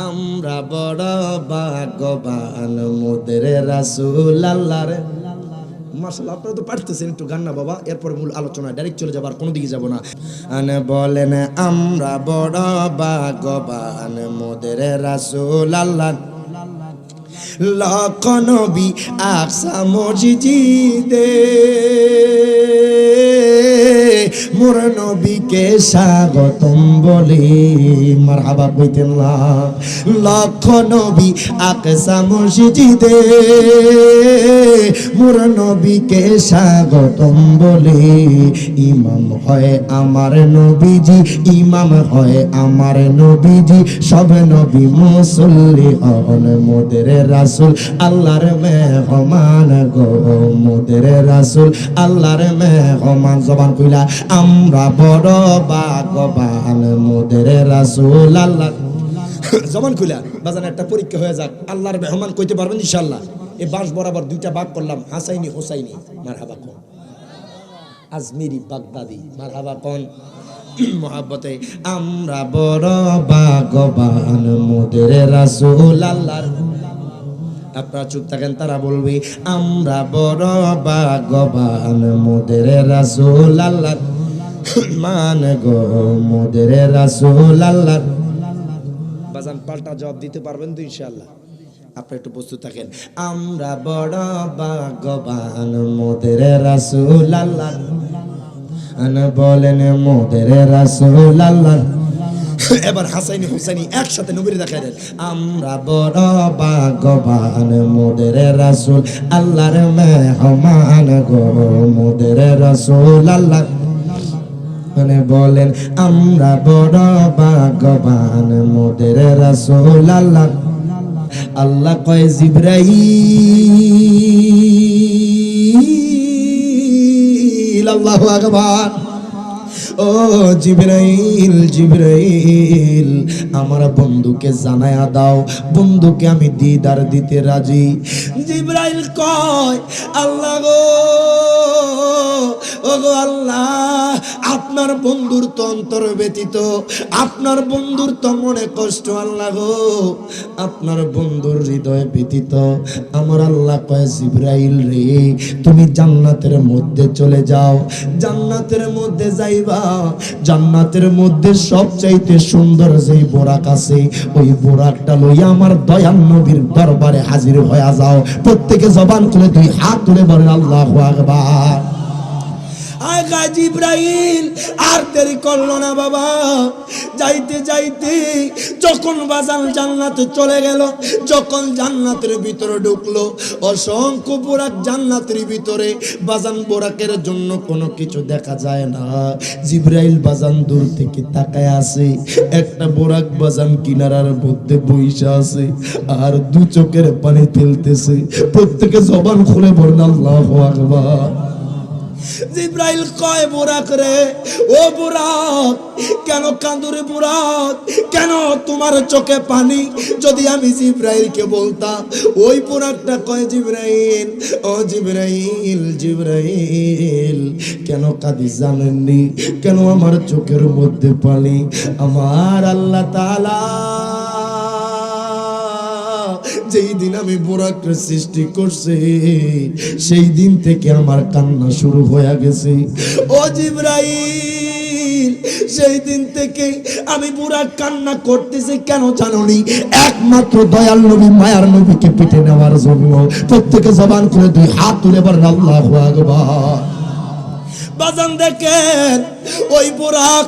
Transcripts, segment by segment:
আমরা বড় ভাগ্যবান মোদের রাসূল আল্লাহর। মাশাআল্লাহ, আপনারা তো পারতেছেন একটু গান না বাবা, এরপর মূল আলোচনা ডাইরেক্ট চলে যাবার কোনো দিকে যাব না। বলেন আমরা বড় ভাগ্যবান মোদের রাসূল আল্লাহ। লাখ নবী আকসা মসজিদে মোর নবীকে স্বাগতম বলি, মারহাবা কইতেন না। লাখ নবী আকসা মসজিদে মোর নবীকে স্বাগতম বলি। ইমাম হয় আমার নবীজি, ইমাম হয় আমার নবীজি, সব নবী মুসল্লি হন মোদের রাসূল আল্লাহর মেহমান গো, মোদের রাসূল আল্লাহর মেহমান। জবান কইলা আমরা বড় ভাগ্যবান মোদের রাসূল আল্লাহ। জবান কইলা বাজান একটা পরীক্ষা হয়ে যাক, আল্লাহর মেহমান কইতে পারবেন ইনশাআল্লাহ? এই বাস বরাবর দুইটা ভাগ করলাম, হাসাইনি হোসাইনি, মারহাবা কোন, আজমিরি বাগদাদি, মারহাবা কোন মহাব্বতে। আমরা বড় ভাগ্যবান মোদের রাসূল আল্লাহর। আপনারা চুপ থাকেন, তারা বলবে আমরা বড় ভাগ্যবান মোদের রাসূল আল্লাহর মান গো, মোদের রাসূল আল্লাহর। বাজান পাল্টা জবাব দিতে পারবেন তো ইনশাআল্লাহ? আপনারা একটু প্রস্তুত থাকেন। আমরা বড় ভাগ্যবান মোদের রাসূল আল্লাহর। বলেন মোদের রাসূল আল্লাহর। এবার হাসাইনি হুসাইনি একসাথে নবীরে দেখাই দেন। আমরা বড় ভাগ্যবান মোদের রাসূল আল্লাহর মেহমান গো, মোদের রাসূল আল্লাহ। বলেন আমরা বড় ভাগ্যবান মোদের রাসূল আল্লাহ। আল্লাহ কয় জিবরাইল, আল্লাহু আকবার, ও জিবরাইল, জিবরাইল আমার বন্ধুকে জানায়া দাও, বন্ধুকে আমি দিদার দিতে রাজি। জিবরাইল কয় আল্লাহ গো, ও গো আল্লাহ, আপনার বন্ধুর তো অন্তর ব্যতীত, আপনার বন্ধুর তো মনে কষ্ট আল্লাহ গো, আপনার বন্ধুর হৃদয় ব্যতীত। আমার আল্লাহ কয় জিবরাইল রে, তুমি জান্নাতের মধ্যে চলে যাও, জান্নাতের মধ্যে যাইবা, জান্নাতের মধ্যে সবচাইতে সুন্দর যেই বোরাক আছে, ওই বোরাকটা লইয়া আমার দয়াল নবীর দরবারে হাজির হয়ে যাও। প্রত্যেকে জবান খুলে দুই হাত তুলে বলেন আল্লাহু আকবার। জিবরাইল আর দেরি করলো না বাবা, যাইতে যাইতে যখন বাজান জান্নাতে চলে গেল, যখন জান্নাতের ভিতরে ঢুকলো, অসংখ্য বোরাক জান্নাতের ভিতরে। বাজান বোরাকের জন্য কোনো কিছু দেখা যায় না। জিবরাইল বাজান দূর থেকে তাকায় আছে, একটা বোরাক বাজান কিনারার মধ্যে বইসা আছে আর দু চোখের পানি ফেলতেছে। প্রত্যেকে জবান খুলে বলেন আল্লাহু আকবার। জিবরাইল কয় বুরাক রে, ও বুরাক কেন কাঁদুরে বুরাক, কেন তোমার চোখে পানি? যদি আমি জিবরাইলকে বলতাম, ওই বুরাকটা কয় জিবরাইল, ও জিবরাইল, জিবরাইল কেন কাঁদি জানেননি, কেন আমার চোখের মধ্যে পানি? আমার আল্লাহ তাআলা যেই দিন আমি বোরাককে সৃষ্টি করছে, সেই দিন থেকে আমার কান্না শুরু হয়ে গেছে। ও জিবরাইল, সেই দিন থেকে আমি বুরাক কান্না করতেছি, কেন জানোনি? একমাত্র দয়াল নবী মায়ার নবীকে পিঠে নেওয়ার জন্য। প্রত্যেকে জবান করে দুই হাত তুলে বলেন আল্লাহু আকবার। বাজান দেখেন, ওই বুরাক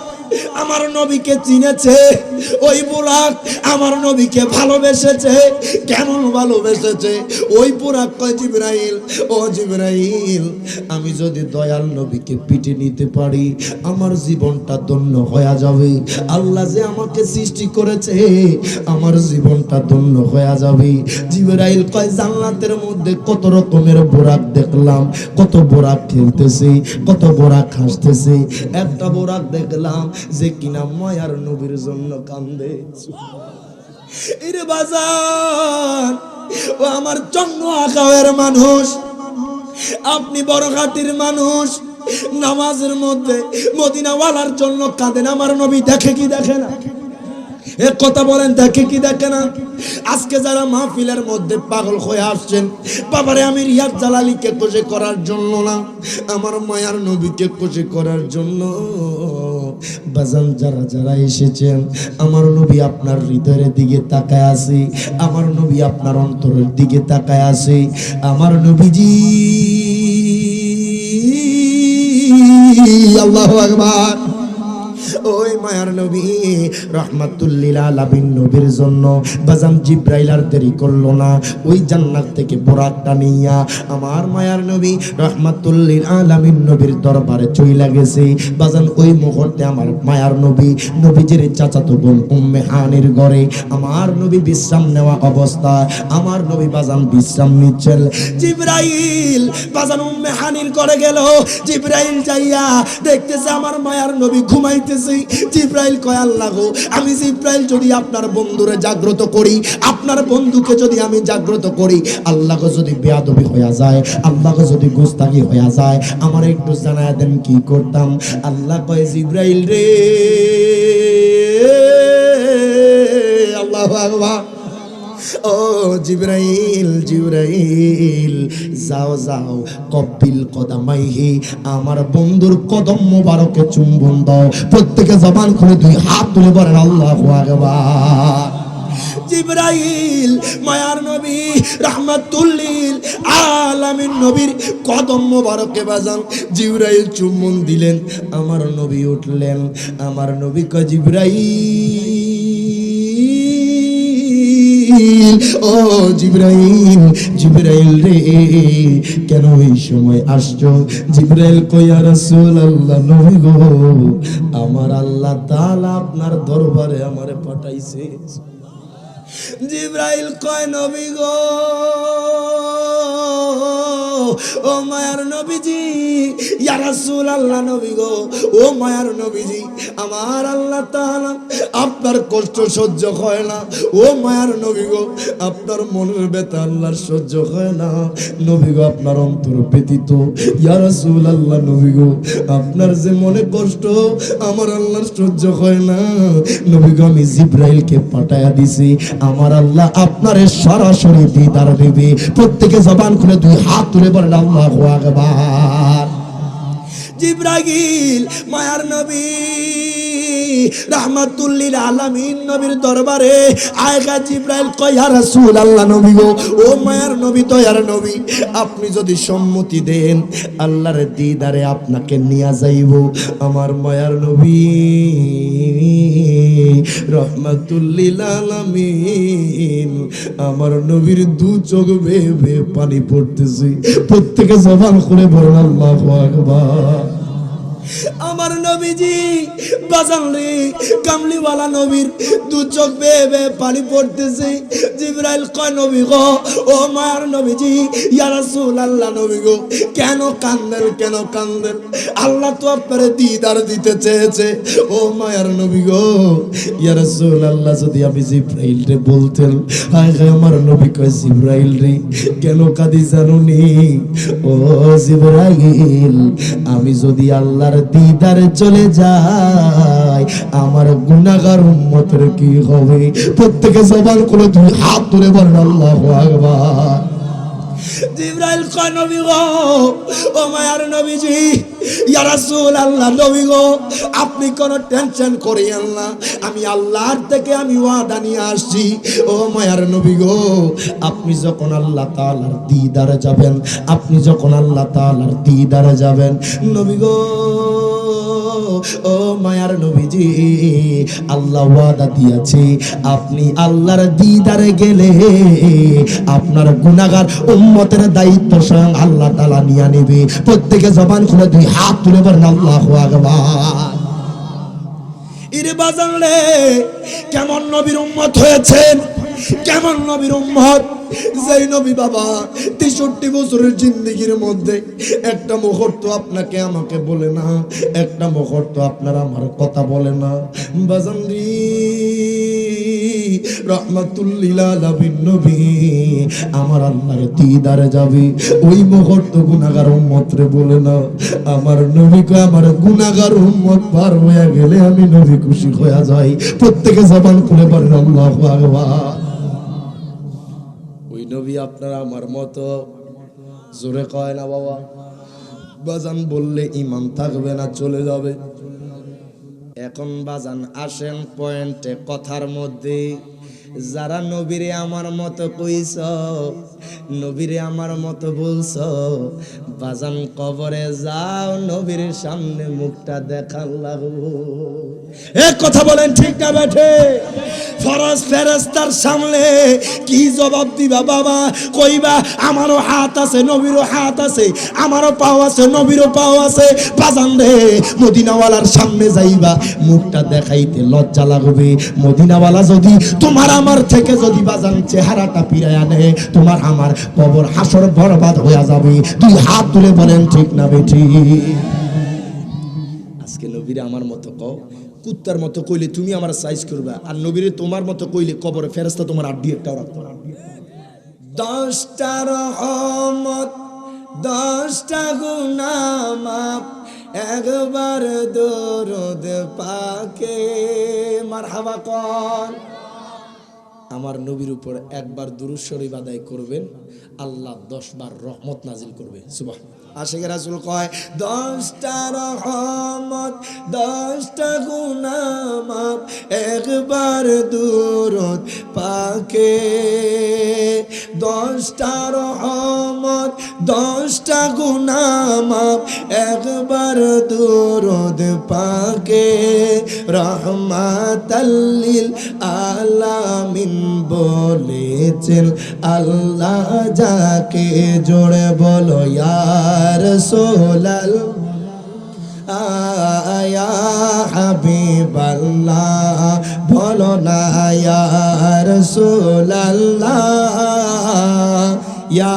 আমার নবীকে চিনেছে, ওই বুরাক আমার নবীকে ভালোবেসেছে। কেমন ভালোবেসেছে? ওই বুরাক কয় জিবরাইল, ও জিবরাইল আমি যদি দয়াল নবীকে পিঠে নিতে পারি, আমার জীবনটা ধন্য হয়ে যাবে। আল্লাহ যে আমাকে সৃষ্টি করেছে, আমার জীবনটা ধন্য হয়ে যাবে। জিবরাইল কয় জান্নাতের মধ্যে কত রকমের বুরাক দেখলাম, কত বুরাক খেলতেছে, কত বুরাক হাসতেছে। একটা বুরাক দেখলাম যে কিনা মায়ার নবীর জন্য কান্দে। এরে বাজার, ও আমার জন্ম আকাওয়ের মানুষ, আপনি বড়ঘাটির মানুষ, নামাজের মধ্যে মদিনাওয়ালার জন্য কাঁদেন। আমার নবী দেখে কি দেখে না? এ কথা বলেন, দেখে কি দেখে না? আজকে যারা মাহফিলের মধ্যে পাগল হয়ে আসছেন, বাবারে আমি রিয়াজ জালালীকে খুশি করার জন্য না, আমার মায়ার নবীকে খুশি করার জন্য বাজান যারা যারা এসেছেন, আমার নবী আপনার হৃদয়ের দিকে তাকায় আছে, আমার নবী আপনার অন্তরের দিকে তাকায় আছে। আমার নবীজি আল্লাহু আকবার, ওই মায়ার নবী রাহমাতুল লিল আলামিন নবীর জন্য বাজান জিবরাইল আর দেরি করলো না, ওই জান্নাত থেকে বোরাকটা নিয়া আমার মায়ার নবী রাহমাতুল লিল আলামিন নবীর দরবারে চইলা গেছে। বাজান ওই মুহূর্তে আমার মায়ার নবী নবীজির চাচাতো বোন উম্মে হানির ঘরে আমার নবী বিশ্রাম নেওয়া অবস্থা, আমার নবী বাজান বিশ্রাম নিচ্ছেন। জিবরাইল বাজান উম্মে হানির ঘরে গেল, জিবরাইল যাইয়া দেখতেছে আমার মায়ার নবী ঘুমাইতেছে। জিবরাইল কয় আল্লাহ গো, আমি জিবরাইল যদি আপনার বন্ধুরে জাগ্রত করি, আপনার বন্ধুকে যদি আমি জাগ্রত করি, আল্লাহ গো যদি বেয়াদবি হয়ে যায়, আল্লাহ গো যদি গুস্তাখি হয়ে যায়, আমার একটু জানায় দেন কি করতাম? আল্লাহ কয় জিবরাইল রে, আল্লাহু আকবার, ও জিবরাইল জিবরাইল যাও যাও, কব্বিল কদামাইহি, আমার বন্ধুর কদম মোবারকে চুম্বন দাও। প্রত্যেকে জবান খুলে দুই হাত তুলে বলেন আল্লাহু আকবার। জিবরাইল মায়ার নবী রাহমাতুল লিল আলামিন নবীর কদম মোবারকে বাজান জিবরাইল চুম্বন দিলেন, আমার নবী উঠলেন। আমার নবী কয় জিবরাইল, ও জিবরাইল, জিবরাইল রে কেন এই সময় আসছো? জিবরাইল কয় ইয়া রাসূলুল্লাহ, নবী গো আমার আল্লাহ তাআলা আপনার দরবারে আমারে পাঠাইছে। জিবরাইল কয় নবী গো, ও মায়ার নবীজি, ইয়া রাসূলুল্লাহ নবী গো, ও মায়ার নবীজি, আমার আল্লাহ তাআলা আপনার কষ্ট সহ্য হয় না। ও মায়ার নবী গো, আপনার মনের ব্যথা আল্লাহর সহ্য হয় না। নবী গো আপনার অন্তর ব্যথিত। ইয়া রাসূলুল্লাহ নবী গো, আপনার যে মনে কষ্ট আমার আল্লাহর সহ্য হয় না। নবী গো আমি জিবরাইলকে পাঠায়া দিছি, আমার আল্লাহ আপনারে সরাসরি দিদার দেবে। প্রত্যেকে জবান খুলে দুই হাত তুলে বলেন আল্লাহু আকবার। জিবরাইল মায়ার নবী রাহমাতুল লিল আলামিন নবীর দরবারে আয়েগা। জিবরাইল কয় ইয়া রাসূলুল্লাহ নবী গো, ও মায়ার নবী, দয়ার নবী, আপনি যদি সম্মতি দেন আল্লাহর দিদারে আপনাকে নিয়ে যাইব। আমার মায়ার নবী রাহমাতুল লিল আলামিন আমার নবীর দু চোখ বেয়ে বেয়ে পানি পড়তেছে। প্রত্যেকে জবান খুলে বলেন আল্লাহু আকবার। আমার নবীজি বাজান রে, কামলিওয়ালা নবীর দু চোখ বেয়ে বেয়ে পানি পড়তেছে। জিবরাইল কয় নবী গো, ও মায়ার নবীজি, ইয়া রাসূলুল্লাহ নবী গো, কেন কান্দেন, কেন কান্দেন? আল্লাহ তো আপনারে দিদার দিতে চেয়েছে। ও মায়ার নবী গো, ইয়া রাসূলুল্লাহ যদি আমি জিবরাইল রে বলতেন। হায় হায়, আমার নবী কয় জিবরাইল রে কেন কাঁদি জানুনি? ও জিবরাইল, আমি যদি আল্লাহর দিদারে চলে যায় আমার গুনাহগার উম্মতের কি হবে? প্রত্যেকে জবান করে দুই হাত তুলে বলেন আল্লাহু আকবার। জিবরাইল কয় নবী গো, ও মায়ার নবীজি, ইয়া রাসূলুল্লাহ নবী গো, আপনি কোনো টেনশন করিয়েন না, আমি আল্লাহর থেকে আমি ওয়াদা নিয়ে আসছি। ও মায়ার নবী গো, আপনি যখন আল্লাহ তাআলার দিদারে যাবেন, আপনি যখন আল্লাহ তাআলার দিদারে যাবেন, নবী গো, ও মায়ার নবীজি, আল্লাহ ওয়াদা দিয়েছে আপনি আল্লাহর দিদারে গেলে আপনার গুনাহগার উম্মতের দায়িত্ব স্বয়ং আল্লাহ তাআলা নিয়ে নেবে। প্রত্যেকে জবান খুলে দুই হাত তুলে বলেন আল্লাহু আকবার। ইরে বাজান রে, কেমন নবীর উম্মত হয়েছেন, কেমন নবীর উম্মত? যেই নবী বাবা 63 বছরের জিন্দেগির মধ্যে একটা মুহূর্ত আপনাকে আমাকে বলে না, একটা মুহূর্ত আপনার আমার কথা বলে না। বাজান রে, রহমাতুল লিল আলামিন নবী আমার আল্লাহর দিদারে যাবে। ওই মুহূর্ত গুনাহগার উম্মত রে বলে না, আমার নবীকে আমার গুনাহগার উম্মত পার হয়ে গেলে আমি নবী খুশি হয়ে যাই। প্রত্যেকে জবান খুলে বলেন আল্লাহু আকবার। ওই নবী আপনারা আমার মতো জোরে কয় না বাবা। বাজান বললে ইমান থাকবে না, চলে যাবে। এখন বাজান আসেন পয়েন্টে, কথার মধ্যে। যারা নবীরে আমার মতো কইছ, নবীরে আমার মতো বলছ, বাজান কবরে যাও, নবীর সামনে মুখটা দেখার লাগবো। এক কথা বলেন ঠিক না বেঠে? ফরজ ফেরেশতার সামনে কি জবাব দিবা বাবা? কইবা আমারও হাত আছে, নবীরও হাত আছে, আমারও পাও আছে, নবীরও পাও আছে। বাজান রে, মদিনাওয়ালার সামনে যাইবা, মুখটা দেখাইতে লজ্জা লাগবে। মদিনাওয়ালা যদি তোমার আমার থেকে যদি বাজান চেহারাটা ফিরায় আনে, তোমার আমার কবর হাসর বরবাদ হয়ে যাবে। দুই হাত তুলে বলেন ঠিক না বেঠি? আজকে নবীরে আমার মতো কও, কুত্তার মতো কইলে তুমি আমার সাইজ করবা, আর নবীরে তোমার মতো কইলে কবরে ফেরেশতা তোমার আড্ডি একটাও রাখতো না। 10টা রহমত 10টা গুনাহ মাফ, একবার দরুদ পাকে মারহাবা কর। আমার নবীর উপর একবার দুরূদ শরীফ আদায় করবেন, আল্লাহ 10 বার রহমত নাজিল করবে। সুবহান। আশিক রাসূল কয় 10টা রহমত 10টা গুনাহ মাফ, একবার দুরূদ পাকে। 10টা রহমত 10টা গুনাহ মাফ, একবার দুরূদ পাকে। রহমাতাল লিল আলামিন বলেছেন আল্লাহ যাকে, জোড়ে বলো ইয়া রাসূলুল্লাহ ইয়া হাবিবাল্লাহ, বলো না ইয়া রাসূলুল্লাহ ইয়া।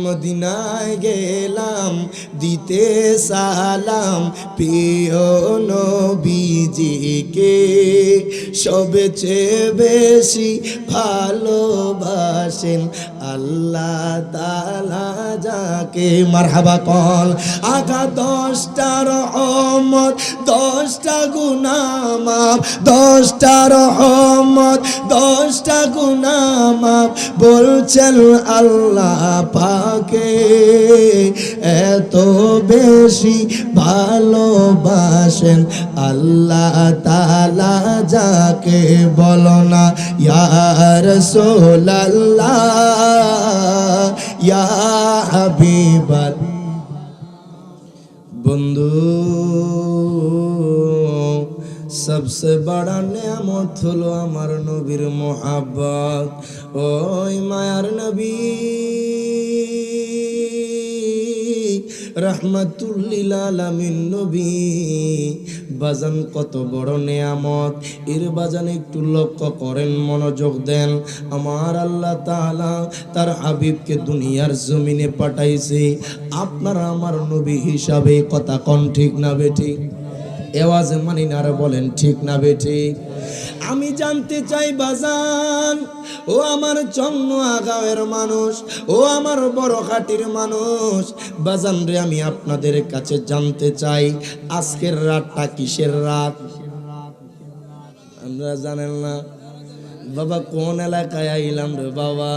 মদিনায় গেলাম দিতে সালাম, প্রিয় নবীজিকে সবচেয়ে বেশি ভালোবাসেন আল্লাহ তাআলা যাকে। মারহাবা কল। আগা 10টা রহমত 10টা গুনাহ মাফ, 10টা রহমত 10টা গুনাহ মাফ, বলছেন আল্লাহ পাকে। এত বেশি ভালোবাসেন আল্লাহ তাআলা যাকে, বলো না ইয়া রাসূলুল্লাহ ইয়া হাবিবাল্লাহ। বন্ধু, सबसे बड़ा नेमत हलो आमार नबीर मोहब्बत। ओई मायार नबी रहमतुल लिल आलामीन नबी बाजान कत बड़ नेयामत। एर बाजान एकटू लक्ष्य करें, मनोयोग दें। आमार आल्लाह ताआला तार हाबिबके दुनियार जमिने पाठाइছে आपनार आमार नबी हिसाबे। कथा कन ठीक ना बेठिक? एवाजे मानी ना बोलें ठीक ना बेठिक? আমি জানতে চাই বাজান, ও আমার চন্ন আগাওয়ের মানুষ, ও আমার বড় ঘাটির মানুষ, বাজান রে আমি আপনাদের কাছে জানতে চাই আজকের রাতটা কিসের রাত? আমরা জানেন না বাবা? কোন এলাকায় আইলাম রে বাবা?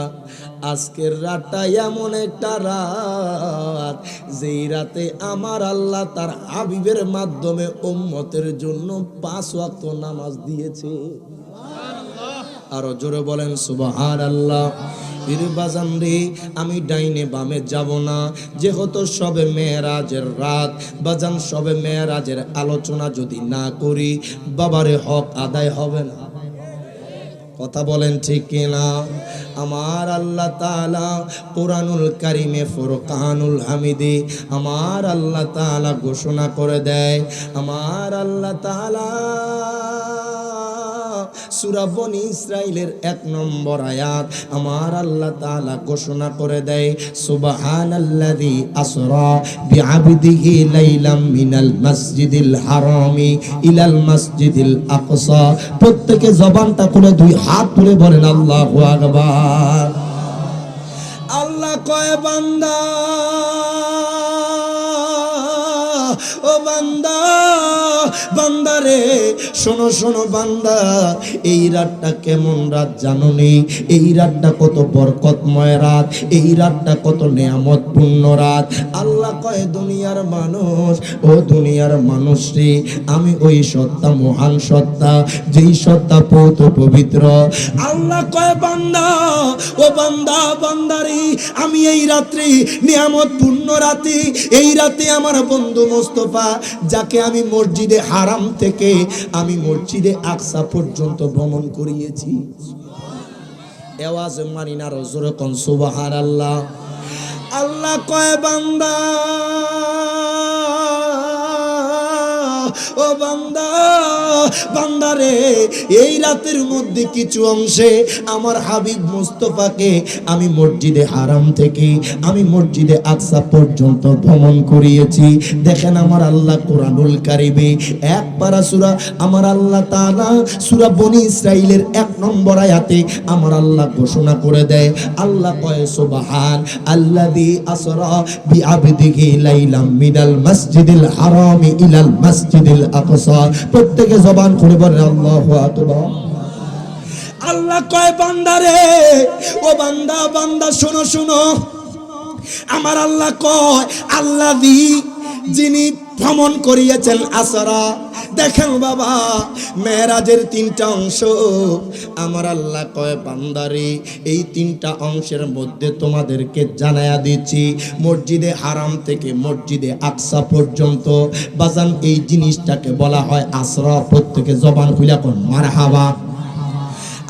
আজকের রাতটা এমন একটা রাত যেই রাতে আমার আল্লাহ তার হাবিবের মাধ্যমে উম্মতের জন্য 5 ওয়াক্ত নামাজ দিয়েছে। আরো জোরে বলেন সুবহানাল্লাহ। পীর বাজান রে আমি ডাইনে বামে যাব না, যেহেতু সবে মেরাজের রাত বাজান, সবে মেরাজের আলোচনা যদি না করি বাবারে হক আদায় হবে না। কথা বলেন ঠিক কিনা? আমার আল্লাহ তাআলা কুরআনুল কারীমে ফুরকানুল হামিদে আমার আল্লাহ তাআলা ঘোষণা করে দেয়, আমার আল্লাহ তাআলা সূরা বনি ইসরাইলের 1 নম্বর আয়াত আমার আল্লাহ তাআলা ঘোষণা করে দেয় সুবহানাল্লাযী আসরা বিআবদিহি লাইলাম মিনাল মাসজিদিল হারামি ইলাল মাসজিদিল আকসা। প্রত্যেকে জবানটা খুলে দুই হাত তুলে বলেন আল্লাহু আকবার। আল্লাহ কয় বান্দা, ও বান্দা, বান্দারে শোনো শোনো বান্দা, এই রাতটা কেমন রাত জানো নি? এই রাতটা কত বরকতময় রাত, এই রাতটা কত নেয়ামতপূর্ণ রাত। আল্লাহ কয় দুনিয়ার মানুষ, ও দুনিয়ার মানুষ রে, আমি ওই সত্তা, মহান সত্তা, যেই সত্তা পৌত পবিত্র। আল্লাহ কয় বান্দা, ও বান্দা, বান্দারে, আমি এই রাত্রি নিয়ামতপূর্ণ রাতে, এই রাতে আমার বন্ধু মোস্তফা, যাকে আমি মসজিদে হারাম থেকে আমি মসজিদে আকসা পর্যন্ত ভ্রমণ করিয়েছি। আওয়াজ মানি না জোরে কোন সুবহানাল্লাহ। আল্লাহ কয় বান্দা, ও বান্দা, বান্দারে, এই রাতের মধ্যে কিছু অংশে আমার হাবিব মুস্তাফাকে আমি মসজিদে হারাম থেকে আমি মসজিদে আকসা পর্যন্ত ভ্রমণ করিয়েছি। দেখেন আমার আল্লাহ কোরআনুল কারিমে এক পারা সূরা আমার আল্লাহ তাআলা সূরা বনি ইসরাইলের 1 নম্বর আয়াতে আমার আল্লাহ ঘোষণা করে দেয়, আল্লাহ কয় সুবহান আল্লাযী আসরা বিআবদিহি লাইলাম মিনাল মাসজিদিল হারামি ইলাল মাসজিদিল আকসা। প্রত্যেকে জবান খুলে বলেন আল্লাহু আকবার। আল্লাহ কয় বান্দারে, ও বান্দা, বান্দা শোনো শোনো, আমার আল্লাহ কয় আল্লাযী, যিনি ভ্রমণ করিয়েছেন আসরা। দেখেন বাবা, মেরাজের 3টা অংশ। আমার আল্লাহ কয় বান্দারে, এই 3টা অংশের মধ্যে তোমাদেরকে জানায়া দিচ্ছি, মসজিদে হারাম থেকে মসজিদে আকসা পর্যন্ত বাজান এই জিনিসটাকে বলা হয় আসরা। প্রত্যেকে জবান খুলে কোন মারহাবা।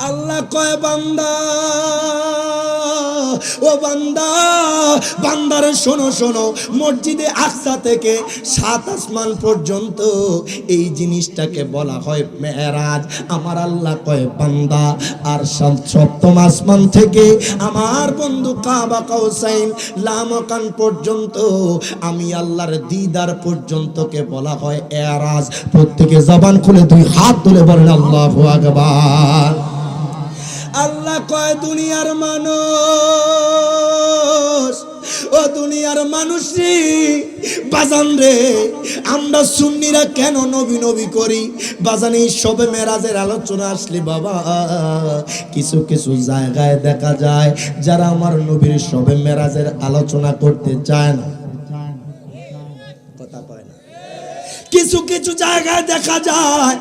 আল্লাহ কয় বান্দা, ও বান্দা, বান্দারে শোনো শোনো, মসজিদে আকসা থেকে 7 আসমান পর্যন্ত এই জিনিসটাকে বলা হয় মেরাজ। আমার আল্লাহ কয় বান্দা, আর 7ম আসমান থেকে আমার বন্ধু কাবা কাউসাইন লামাকান পর্যন্ত আমি আল্লাহর দিদার পর্যন্তকে বলা হয় এরাজ। প্রত্যেকে জবান খুলে 2 হাত তুলে বলেন আল্লাহু আকবার। আল্লাহ কয় দুনিয়ার মানুষ, ও দুনিয়ার মানুষ রে, বাজান রে, আমরা সুন্নিরা কেন নবী নবী করি? বাজান এই সবে মেরাজের আলোচনা আসলে বাবা কিছু কিছু জায়গায় দেখা যায় যারা আমার নবীর সবে মেরাজের আলোচনা করতে চায় না। কথা কয় না। কিছু কিছু জায়গায় দেখা যায়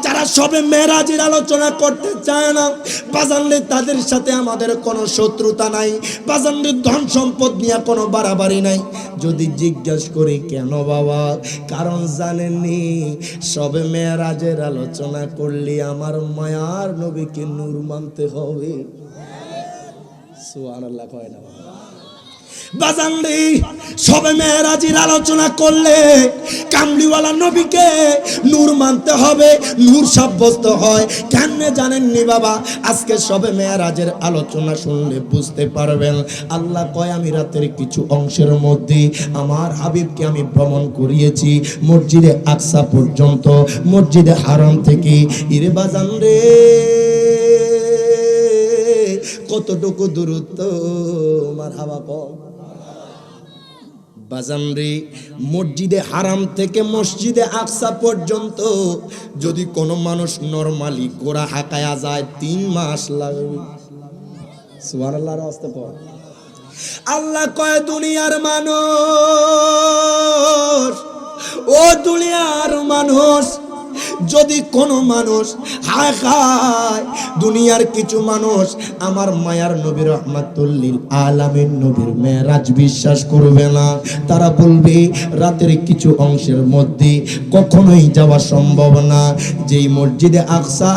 যারা সবে মেরাজের আলোচনা করতে চায় না। বাজানলে তাদের সাথে আমাদের কোনো শত্রুতা নাই, বাজানলে ধন সম্পদ নিয়ে কোনো বাড়াবাড়ি নাই। যদি জিজ্ঞেস করি কেন বাবা, কারণ জানেননি সবে মেরাজের আলোচনা করলে আমার মায়ার নবীকে নূর মানতে হবে। সুবহানাল্লাহ কয় না বাজানলে, সবে মেরাজের আলোচনা করলে কামলিওয়ালা নবীকে নূর মানতে হবে, নূর সাব্যস্ত হয়। কেমনে জানেননি বাবা? আজকে সবে মেরাজের আলোচনা শুনলে বুঝতে পারবেন। আল্লাহ কয় আমি রাতের কিছু অংশের মধ্যে আমার হাবিবকে আমি ভ্রমণ করিয়েছি মসজিদে আকসা পর্যন্ত, মসজিদে হারাম থেকে। ইরে বাজান রে, কতটুকু দূরত্ব, মারহাবা কম। বাজান রে, মসজিদে হারাম থেকে মসজিদে আকসা পর্যন্ত যদি কোনো মানুষ নরমালি গোড়া হাঁকায়া যায় 3 মাস লাগবে। সুবহানাল্লাহর আওয়াজ পড়। আল্লাহ কয় দুনিয়ার মানুষ, ও দুনিয়ার মানুষ, যদি কোনো মানুষ হায় খায়, দুনিয়ার কিছু মানুষ আমার মায়ার নবী রাহমাতুল লিল আলামিন নবীর মেরাজ বিশ্বাস করবে না। তারা বলবে রাতের কিছু অংশের মধ্যে কখনোই যাওয়া সম্ভব না। যেই মসজিদে আকসা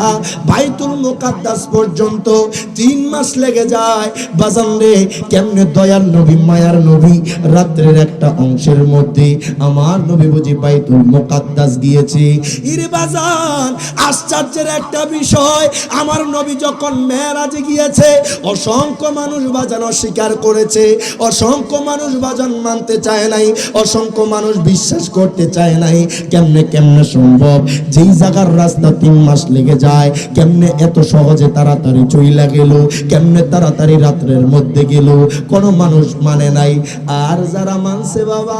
বাইতুল মুকাদ্দাস পর্যন্ত 3 মাস লেগে যায়। বাজান রে, কেমনে দয়ার নবী মায়ার নবী রাত্রের একটা অংশের মধ্যে আমার নবী বুঝি বাইতুল মুকাদ্দাস গিয়েছে। ইরে বাজান বাজান আশ্চর্যের একটা বিষয়, আমার নবী যখন মেরাজে গিয়েছে অসংখ্য মানুষ বাজান অস্বীকার করেছে, অসংখ্য মানুষ বাজান মানতে চায় নাই, অসংখ্য মানুষ বিশ্বাস করতে চায় নাই। কেমনে সম্ভব? যেই জায়গার রাস্তা 3 মাস লেগে যায়, কেমনে এত সহজে তাড়াতাড়ি চইলা গেল, কেমনে তাড়াতাড়ি রাত্রের মধ্যে গেল? কোনো মানুষ মানে নাই। আর যারা মানছে বাবা,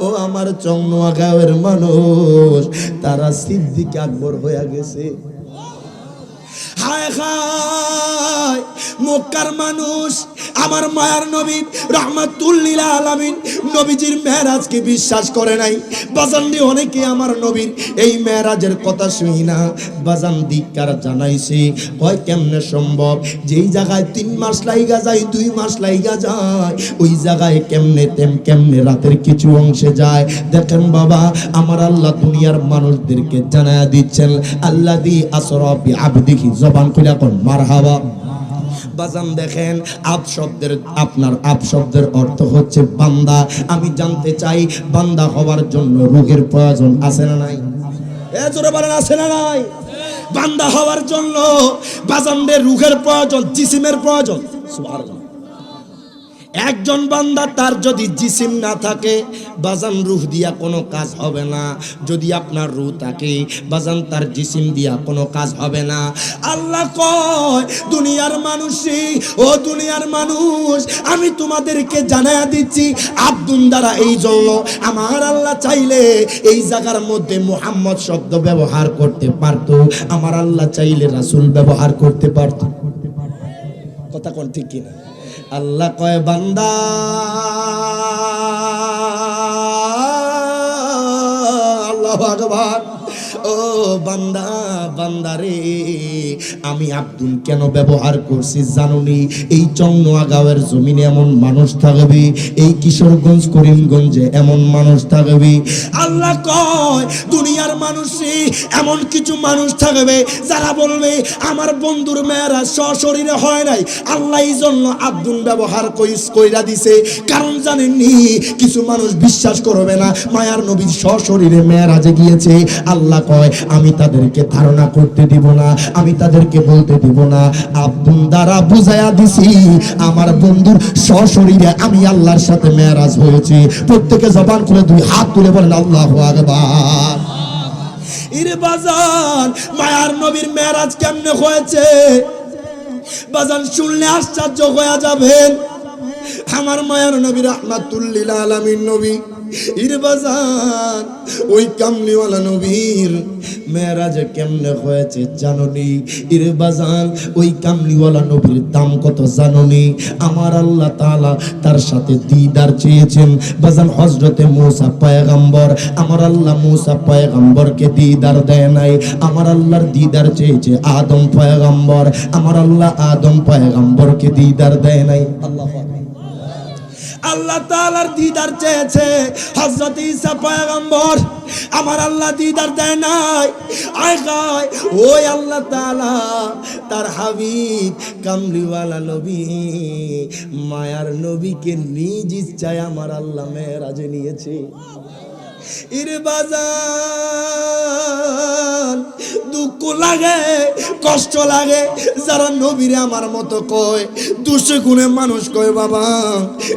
ও আমার চংনোয়াগাঁওয়ের মানুষ, তারা সিদ্দিক আকবর হয়ে গেছে। হায় হায়, মক্কার মানুষ আমার মায়ার নবী রাহমাতুল লিল আলামিন নবীজির মেরাজকে বিশ্বাস করে নাই। বাজানদি অনেকে আমার নবীর এই মেরাজের কথা শুনি না বাজান ধিক্কার জানাইছে। কয় কেমনে সম্ভব? যেই জায়গায় 3 মাস লাইগা যায়, 2 মাস লাইগা যায়, ওই জায়গায় কেমনে রাতের কিছু অংশে যায়। দেখেন বাবা, আমার আল্লাহ দুনিয়ার মানুষদেরকে জানায়া দিচ্ছেন, আল্লাযী আসরা বিআবদিহি, জবান খুলে কোন মারহাবা। বাজান দেখেন, আপনার আপ শব্দের অর্থ হচ্ছে বান্দা। আমি জানতে চাই, বান্দা হওয়ার জন্য রূহের প্রয়োজন আছে না নাই? জোরে বলেন, আছে না নাই? বান্দা হওয়ার জন্য বাজানদের রূহের প্রয়োজন, জিসিমের প্রয়োজন। সুবহানাল্লাহ। একজন বান্দা তার যদি জিসিম না থাকে বাজান রূহ দিয়া কোনো কাজ হবে না। যদি আপনার রূহ থাকে বাজান তার জিসিম দিয়া কোনো কাজ হবে না। আল্লাহ কয়, দুনিয়ার মানুষই, ও দুনিয়ার মানুষ, আমি তোমাদেরকে জানায়া দিচ্ছি আব্দুন দ্বারা এই জন্য আমার আল্লাহ চাইলে এই জায়গার মধ্যে মুহাম্মদ শব্দ ব্যবহার করতে পারত, আমার আল্লাহ চাইলে রাসূল ব্যবহার করতে পারত। কথা কোন ঠিক কিনা? আল্লাহ কয়, বান্দা আল্লাহু আকবার, ও বান্দা, বান্দারে আমি আব্দুল কেন ব্যবহার করছি জানুনি? এই চংনোয়াগাঁওয়ের জমিনে এমন মানুষ থাকবে, এই কিশোরগঞ্জ করিমগঞ্জে এমন মানুষ থাকবে। আল্লাহ কয়, দুনিয়ার মানুষে এমন কিছু মানুষ থাকবে যারা বলবে আমার বন্ধুর মেয়েরা সশরীরে হয় নাই, আল্লাহ এই জন্য আব্দুল ব্যবহার কইরা দিছে। কারণ জানেননি, কিছু মানুষ বিশ্বাস করবে না মায়ার নবী সশরীরে মেরাজে গিয়েছে। আল্লাহ কয়, আমি তাদেরকে ধারণা করতে দিব না, আমি তাদেরকে বলতে দিব না। আব্দুল দ্বারা বুঝায়া দিছি আমার বন্ধুর সশরীরে আমি আল্লাহর সাথে মেরাজ হয়েছে। প্রত্যেকে জবান খুলে 2 হাত তুলে বলেন আল্লাহু আকবার। ইরে বাজান, মায়ার নবীর মেরাজ কেমনে হয়েছে বাজান শুনলে আশ্চর্য হয়ে যাবেন। আমার মায়ার নবী রাহমাতুল লিল আলামিন নবী, ইরে বাজান, ওই কামলিওয়ালা নবীর মেরাজ কেমনে হয়েছে জানোনি? ইরে বাজান, ওই কামলিওয়ালা নবীর দাম কত জানোনি? আমার আল্লাহ তাআলা তার সাথে দিদার চেয়েছেন বাজান। হযরতে মূসা পয়গম্বর, আমার আল্লাহ মূসা পয়গম্বরকে দিদার দেয় নাই, আমার আল্লাহর দিদার চেয়েছে আদম পয়গম্বর, আমার আল্লাহ আদম পয়গম্বরকে দিদার দেয় নাই। আল্লাহু আকবার। আল্লাহ তাআলার দিদার চেয়েছে হযরত ঈসা পয়গম্বর, আমার আল্লাহ দিদার দেয় নাই। আয় গায়, ওই আল্লাহ তাআলা তার হাবিব কামলিওয়ালা নবী মায়ার নবীকে নিজ ইচ্ছায় আমার আল্লাহ মেরাজে নিয়েছে। ইরে বাজান, দুঃখ লাগে, কষ্ট লাগে যারা নবীরে আমার মতো কয়। 200 গুণে মানুষ কয়, বাবা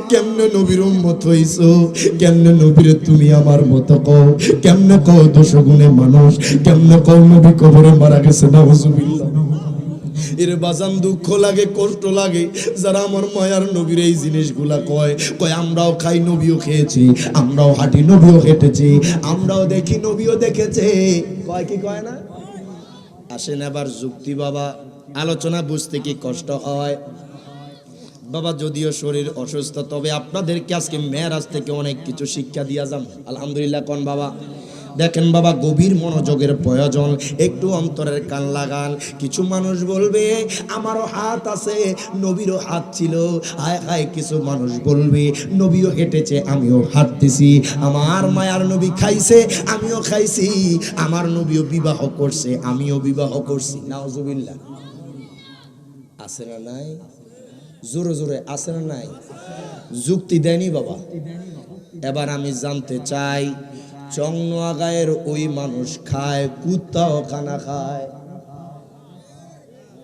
কেমনে নবীর উম্মত হইছো, কেমনে নবীরে তুমি আমার মতো কও, কেমনে কও 200 গুণে মানুষ, কেমনে কও নবী কবরে মারা গেছে, নাউজুবিল্লাহ। এর বাজান দুঃখ লাগে, কষ্ট লাগে যারা আমার মায়ার নবীর এই জিনিসগুলা কয়। আমরাও খাই, নবীও খেয়েছি, আমরাও হাঁটি, নবীও হেঁটেছি, আমরাও দেখি, নবীও দেখেছে। কয় কি কয় না? আসেন আবার যুক্তি বাবা, আলোচনা বুঝতে কি কষ্ট হয় বাবা? যদিও শরীর অসুস্থ, তবে আপনাদেরকে আজকে মেরাজ থেকে অনেক কিছু শিক্ষা দিয়া যাম। আলহামদুলিল্লাহ কোন বাবা? দেখেন বাবা, গভীর মনোযোগের প্রয়োজন, একটু অন্তরের কান লাগান। কিছু মানুষ বলবে আমারও হাত আছে, নবীরও হাত ছিল। হায় হায়, কিছু মানুষ বলবে নবীও হেঁটেছে, আমিও হাঁটতেছি। আমার মায়ার নবী খাইছে, আমিও খাইছি। আমার নবীও বিবাহ করছে, আমিও বিবাহ করছি। নাউজুবিল্লাহ। আছে না নাই? জোরে জোরে আছে না নাই? যুক্তি দেয়নি বাবা। এবার আমি জানতে চাই, চংনোয়া গায়ের ওই মানুষ খায়, কুত্তাও খানা খায়।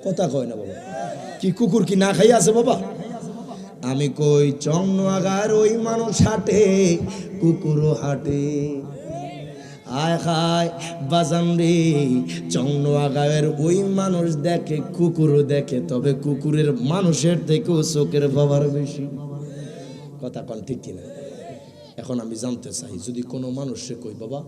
কথা কয় না বাবা, কি কুকুর কি না খাই আছে বাবা? আমি কই চংনোয়া গায়ের ওই মানুষ হাঁটে, কুকুরও হাঁটে। আয় খায় বাজান রে, চংনোয়া গায়ের ওই মানুষ দেখে, কুকুরও দেখে, তবে কুকুরের মানুষের থেকেও চোখের পাওয়ার বেশি। কথা কন ঠিক কিনা? এখন আমি জানতে চাই, যদি কোনো মানুষে কই বাবা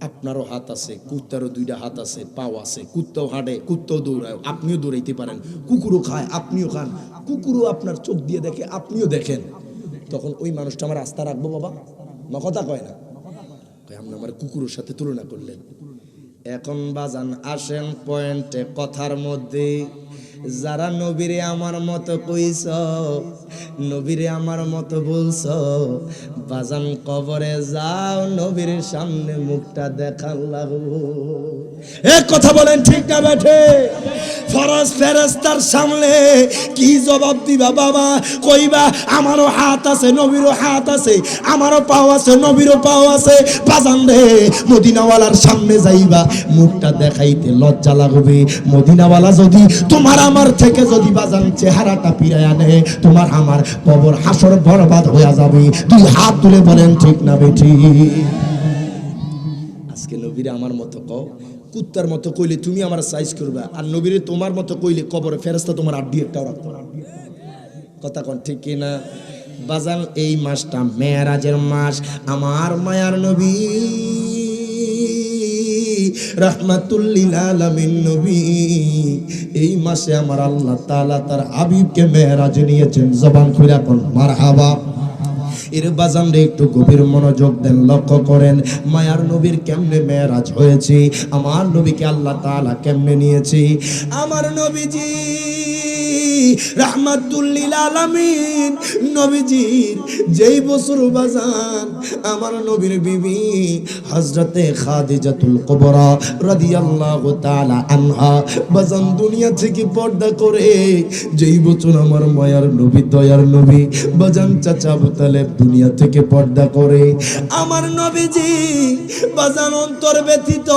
আপনারও হাত আছে, কুত্তারও দুইটা হাত আছে, পাও আছে, কুত্তাও হাঁটে, কুত্তাও দৌড়ায়, আপনিও দৌড়াইতে পারেন, কুকুরও খায়, আপনিও খান, কুকুরও আপনার চোখ দিয়ে দেখে, আপনিও দেখেন, তখন ওই মানুষটা আমার আস্থা রাখবো বাবা? না কথা কয় না, আপনি আমার কুকুরের সাথে তুলনা করলেন। এখন বাজান আসেন পয়েন্টে, কথার মধ্যে যারা নবীরে আমার মতো কইছ, নবীরে আমার মতো বলছ, বাজান কবরে যাও, নবীর সামনে মুখটা দেখান লাগবো। এক কথা বলেন ঠিক না বেঠে? ফরজ ফেরেশতার সামনে কি জবাব দিবা বাবা? কইবা আমারও হাত আছে, নবীরও হাত আছে, আমারও পাও আছে, নবীরও পাও আছে। বাজান রে, মদিনাওয়ালার সামনে যাইবা, মুখটা দেখাইতে লজ্জা লাগবে। মদিনাওয়ালা যদি তোমার আমার থেকে যদি বাজান চেহারাটা ফিরায় আনে, তোমার আমার কবর হাসর বরবাদ হয়ে যাবে। দুই হাত তুলে বলেন ঠিক না বেঠি? আজকে নবীরে আমার মতো কও, কুত্তার মতো কইলে তুমি আমার সাইজ করবা, আর নবীরে তোমার মতো কইলে কবরে ফেরেশতা তোমার আড্ডি একটাও রাখতো না। কথা কোন ঠিক কিনা বাজান? এই মাসটা মেরাজের মাস, আমার মায়ার নবী রাহমাতুল লিল আলামিন নবী, এই মাসে আমার আল্লাহ তাআলা তার হাবিবকে মেরাজ নিয়েছেন। জবান খুলে কোন মারহাবা। এর বাজান রে একটু গভীর মনোযোগ দেন, লক্ষ্য করেন মায়ার নবীর কেমনে মেরাজ হয়েছে, আমার নবীকে আল্লাহ তাআলা কেমনে নিয়েছে। আমার নবীজি রাহমাতুল লিল আলামিন নবীজির যেই বছর বাজান আমার নবীর বিবি হযরতে খাদিজাতুল কুবরা রাদিয়াল্লাহু তাআলা আনহা বাজান দুনিয়া থেকে পর্দা করে, যেই বছর আমার মায়ার নবী দয়ার নবী বাজান চাচা আবু তালেব দুনিয়া থেকে পর্দা করে, আমার নবীজি বাজান অন্তর ব্যথিত,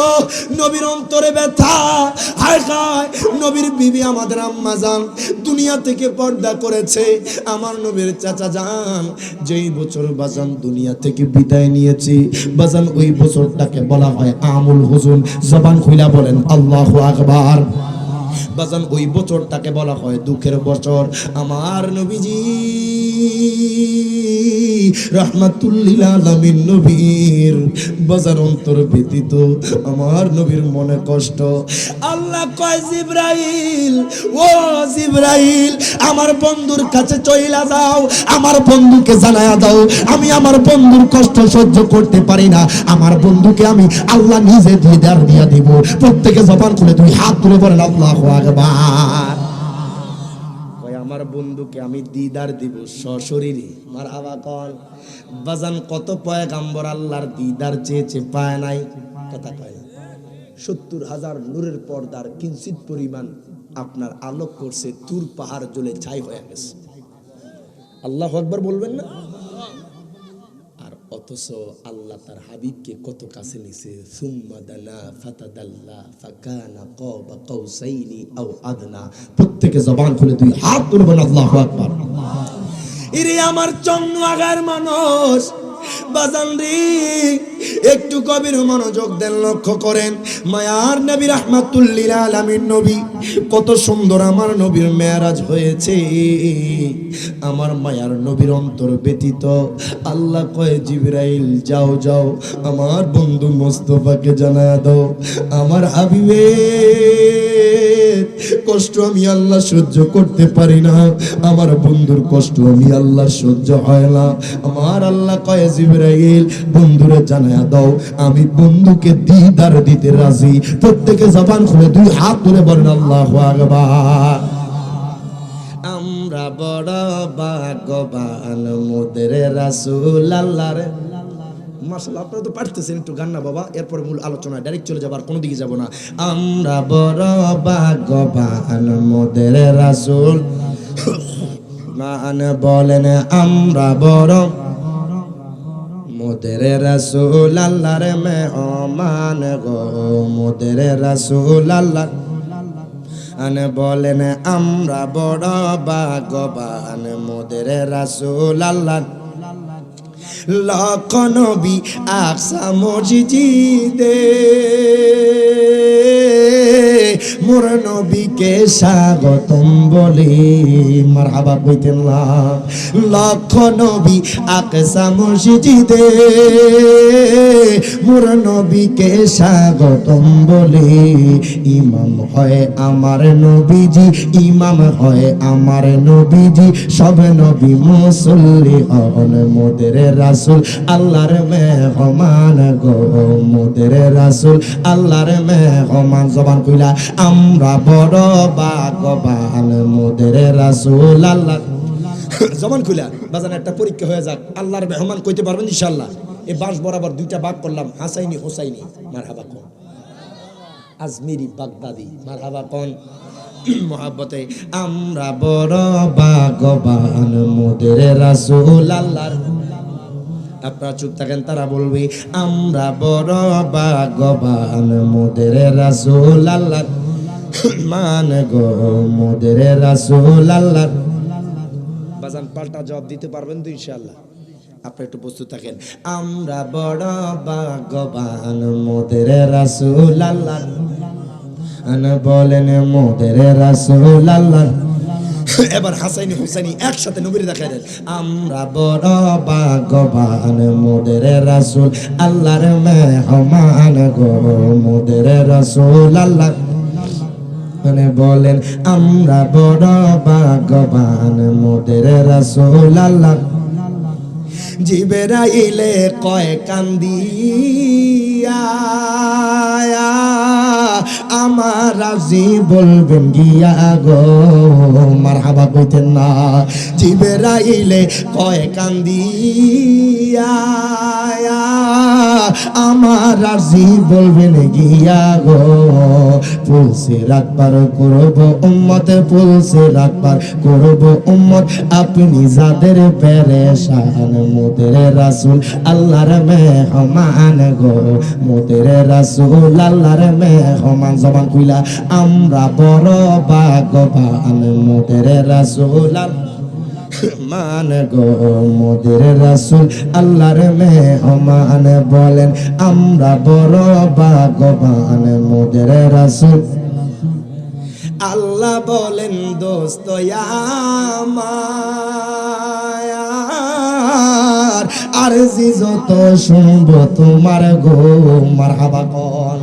নবীর অন্তরে ব্যথা। হায় হায়, নবীর বিবি আমাদের আম্মা জান দুনিয়া থেকে পর্দা করেছে। আমার নবীর চাচা জান যেই বছর বাজান দুনিয়া থেকে বিদায় নিয়েছি, বাজান ওই বছরটাকে বলা হয় আমুল হুজুন। জবান খুইলা বলেন আল্লাহু আকবার। বাজান ওই বছরটাকে বলা হয় দুঃখের বছর। আমার নবীজি রাহমাতুল লিল আলামিন নবীর বাজার অন্তর ব্যতীত, আমার নবীর মনে কষ্ট। আল্লাহ কয় জিবরাইল, ও জিবরাইল আমার বন্ধুর কাছে চইলা যাও, আমার বন্ধুকে জানায়া দাও আমি আমার বন্ধুর কষ্ট সহ্য করতে পারি না, আমার বন্ধুকে আমি আল্লাহ নিজে দিদার দিয়া দিব। প্রত্যেকে জবান খুলে দুই হাত তুলে বলেন আল্লাহু আকবার। আমার বন্ধুকে আমি দিদার দিব সশরীরে। মারহাবা কল বাজান। কত পয়গাম্বর আল্লাহর দিদার চেয়েছে, পায় নাই। কথা কয় না। ৭০,০০০ নূরের পর্দার কিঞ্চিত পরিমাণ আপনার আলোক করছে, তুর পাহাড় জ্বলে ছাই হয়ে গেছে। আল্লাহু আকবার বলবেন না? আর অথচ আল্লাহ তার হাবিবকে কত কাছে নিছে। সুম্মা দানা ফাতাদাল্লা ফাকানা কাবা কাউসাইনি আও আদনা। প্রত্যেকে জবান খুলে দুই হাত তুলবেন আল্লাহু আকবার। ইরে আমার চংনোয়াগার মানুষ বাজান রে, একটু গভীর মনোযোগ দেন, লক্ষ্য করেন মায়ার নবী রাহমাতুল লিল আলামিন নবী কত সুন্দর আমার নবীর মেরাজ হয়েছে। আমার মায়ার নবীর অন্তর ব্যতীত আল্লাহ কয় জিবরাইল যাও যাও আমার বন্ধু মোস্তফাকে জানায়া দাও, আমার হাবিবের কষ্ট আমি আল্লাহ সহ্য করতে পারি না, আমার বন্ধুর কষ্ট আমি আল্লাহ সহ্য হয় না। আমার আল্লাহ কয় জিবরাইল বন্ধুরে জানায়া দাও আমি বন্ধুকে দিদার দিতে রাজি। প্রত্যেকে জবান খুলে দুই হাত তুলে বলেন আল্লাহু আকবার। আমরা বড় ভাগ্যবান মোদের রাসূল আল্লাহর। মাশাআল্লাহ, আপনারা তো পারতেছেন, একটু গান না বাবা, এরপর মূল আলোচনা ডাইরেক্ট চলে যাবার কোনো দিকে যাব না। আমরা বড় ভাগ্যবান মোদের রাসূল মান বলেন আমরা বড় মোদের রাসূল আল্লাহর মেহমান গো মোদের রাসূল আল্লাহ আন বলেন আমরা বড় ভাগ্যবান মোদের রাসূল আল্লাহ লক্ষ নবী আকসা মসজিদে মোর নবীকে স্বাগতম বলে মারহাবা কইতেন না লক্ষ নবী আকসা মসজিদে মোর নবীকে স্বাগতম বলে ইমাম হয় আমার নবীজি ইমাম হয় আমার নবীজি সব নবী মুসল্লি হন মোদের রাসূল আল্লাহর মেহমান গো মোদের রাসূল আল্লাহর মেহমান জবান কইলা আমরা বড় ভাগ্যবান মোদের রাসূল আল্লাহ জবান কইলা বাজান একটা পরীক্ষা হয়ে যাক আল্লাহর মেহমান কইতে পারবেন ইনশাআল্লাহ এই বাস বরাবর দুইটা ভাগ করলাম হাসাইনি হোসাইনি মারহাবা কোন আজমিরি বাগদাদি মারহাবা কোন মোহাব্বতে আমরা বড় ভাগ্যবান মোদের রাসূল আল্লাহর আপনারা চুপ থাকেন তারা বলবে আমরা বড় ভাগ্যবান মোদের রাসূল আল্লাহ মান গো মোদের রাসূল আল্লাহ বাজান পাল্টা জবাব দিতে পারবেন তো ইনশাআল্লাহ আপনি একটু প্রস্তুত থাকেন আমরা বড় ভাগ্যবান মোদের রাসূল আল্লাহ আন বলেন মোদের রাসূল আল্লাহ এবার হাসাইনি হুসাইনি একসাথে নবীর দেখায় দেন আমরা বড় ভাগ্যবান মোদের রাসূল আল্লাহর মেহমান গো মোদের রাসূল আল্লাহ মানে বলেন আমরা বড় ভাগ্যবান মোদের রাসূল আল্লাহ জিবরাইলে কয় কান্দিয়া আমার রাজি বলবেন গিয়া গো মারহাবা কইতেন না জিবরাইলে কয় কান্দিয়া আমার রাজি বলবেন গিয়া গো পুলসে রাখবার করব উম্মত পুলসে রাখবার করব উম্মত আপনি যাদের পেরেশান মোদের রাসূল আল্লাহর মেহমান গো মোদের রাসূল আল্লাহর মেহমান জবান কইলা আমরা বড় ভাগ্যবান মোদের রাসূল মান গো মোদের রাসূল আল্লাহর মেহমান বলেন আমরা বড় ভাগ্যবান মোদের রাসূল আল্লাহ বলেন দোস্ত আমার আরজি যত শুনবো তোমার গো মারহাবা কোন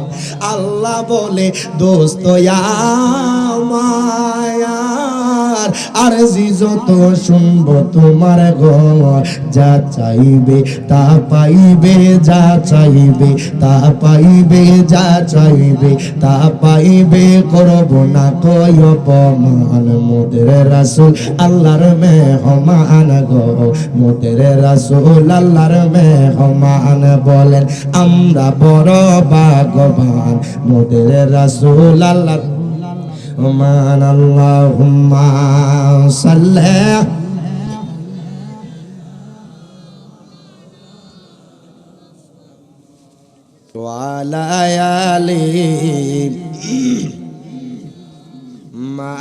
আল্লাহ বলে দোস্ত আমার আরজি যত শুনবো তোমার গো যা চাইবে তা পাইবে যা চাইবে তা পাইবে যা চাইবে তা পাইবে করব না কই অপমান মোদের রাসূল আল্লাহর মেহমান গো মোদের রাসূল আল্লাহর মেহমান বলেন আমরা বড় ভাগ্যবান মোদের রাসূল আল্লাহ মান আল্লাহুম্মা সাল্লি ওয়া আলা আলি মা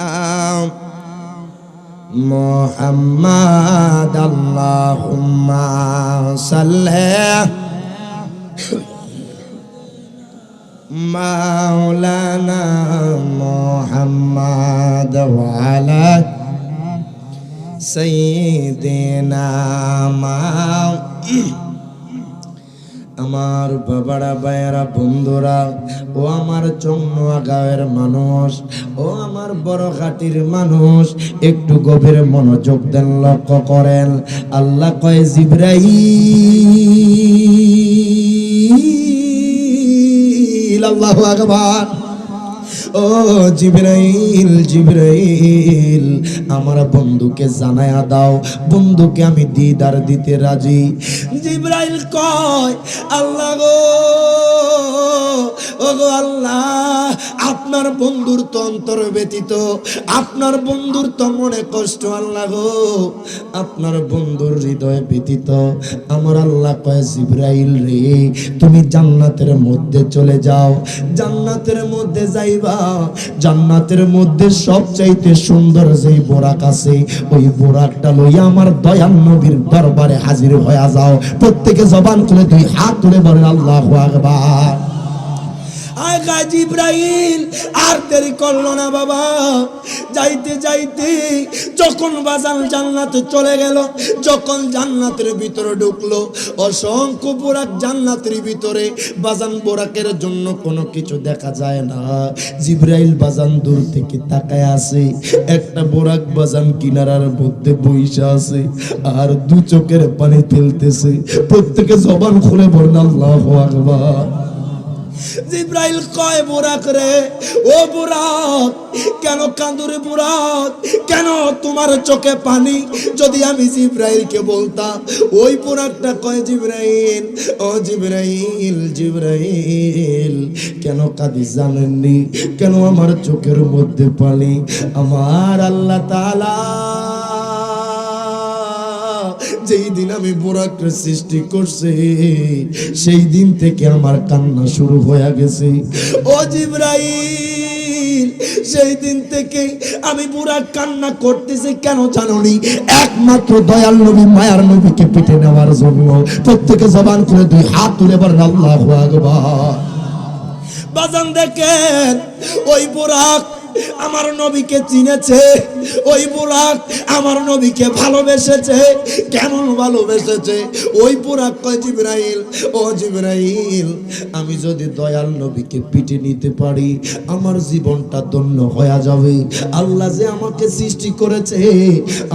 মুহাম্মাদ আল্লাহুম্মা সাল্লি মাওলানা মুহাম্মাদ ওয়া আলা সাইয়্যিদিনা আমার বাবারা ভাইয়েরা বন্ধুরা ও আমার চংনোয়া গাঁয়ের মানুষ ও আমার বড় ঘাটির মানুষ একটু গভীর মনোযোগ দেন লক্ষ্য করেন আল্লাহ কয় জিবরাইল আল্লাহু আকবার ও জিবরাইল জিবরাইল আমার বন্ধুকে জানায়া দাও বন্ধুকে আমি দিদার দিতে রাজি জিবরাইল কয় আল্লাহ গো ওগো আল্লাহ, আপনার বন্ধুর তো অন্তর ব্যতীত, আপনার বন্ধুর তো মনে কষ্ট আল্লাহ গো, আপনার বন্ধুর হৃদয় ব্যতীত। আমার আল্লাহ কয় জিবরাইল রে, তুমি জান্নাতের মধ্যে চলে যাও, জান্নাতের মধ্যে যাইবা, জান্নাতের মধ্যে সবচাইতে সুন্দর যেই বোরাক আছে, ওই বোরাকটা লইয়া আমার দয়াল নবীর দরবারে হাজির হয়ে যাও। প্রত্যেকে জবান খুলে দুই হাত তুলে বলেন আল্লাহু আকবার। আয় গাজী ইব্রাহিম আর দেরি করলো না বাবা, যাইতে যাইতে যখন বাজান জান্নাতে চলে গেল, যখন জান্নাতের ভিতরে ঢুকলো, অসংখ্য বোরাক জান্নাতের ভিতরে, বাজান বোরাকের জন্য কোনো কিছু দেখা যায় না। জিব্রাইল বাজান দূর থেকে তাকায় আছে, একটা বোরাক বাজান কিনারার মধ্যে বইসা আছে আর দু চোখের পানি ফেলতেছে। প্রত্যেকে জবান খুলে বলেন আল্লাহু আকবার। জিব্রাইল কয় বুরাক রে, ও বুরাক কেন কাঁদুরে বুরাক, কেন তোমার চোখে পানি? যদি আমি জিব্রাইলকে বলতাম, ওই বুরাকটা কয় জিব্রাইল, ও জিব্রাইল, জিব্রাইল কেন কাঁদি জানেননি, কেন আমার চোখের মধ্যে পানি? আমার আল্লাহ তাআলা যেই দিন আমি বোরাককে সৃষ্টি করছে, সেই দিন থেকে আমার কান্না শুরু হয়ে গেছে। ও জিব্রাইল, সেই দিন থেকে আমি বুরাক কান্না করতেছি, কেন জানোনি? একমাত্র দয়াল নবী মায়ার নবীকে পিঠে নেওয়ার জন্য। প্রত্যেকে জবান করে দুই হাত তুলে বলেন আল্লাহু আকবার। বাজান দেখেন, ওই বুরাক আমার নবীকে চিনেছে, ওই বুরাক আমার নবীকে ভালোবেসেছে। কেমন ভালোবেসেছে? ওই বুরাক কয় জিব্রাইল, ও জিব্রাইল আমি যদি দয়াল নবীকে পিঠে নিতে পারি, আমার জীবনটা ধন্য হয়ে যাবে। আল্লাহ যে আমাকে সৃষ্টি করেছে,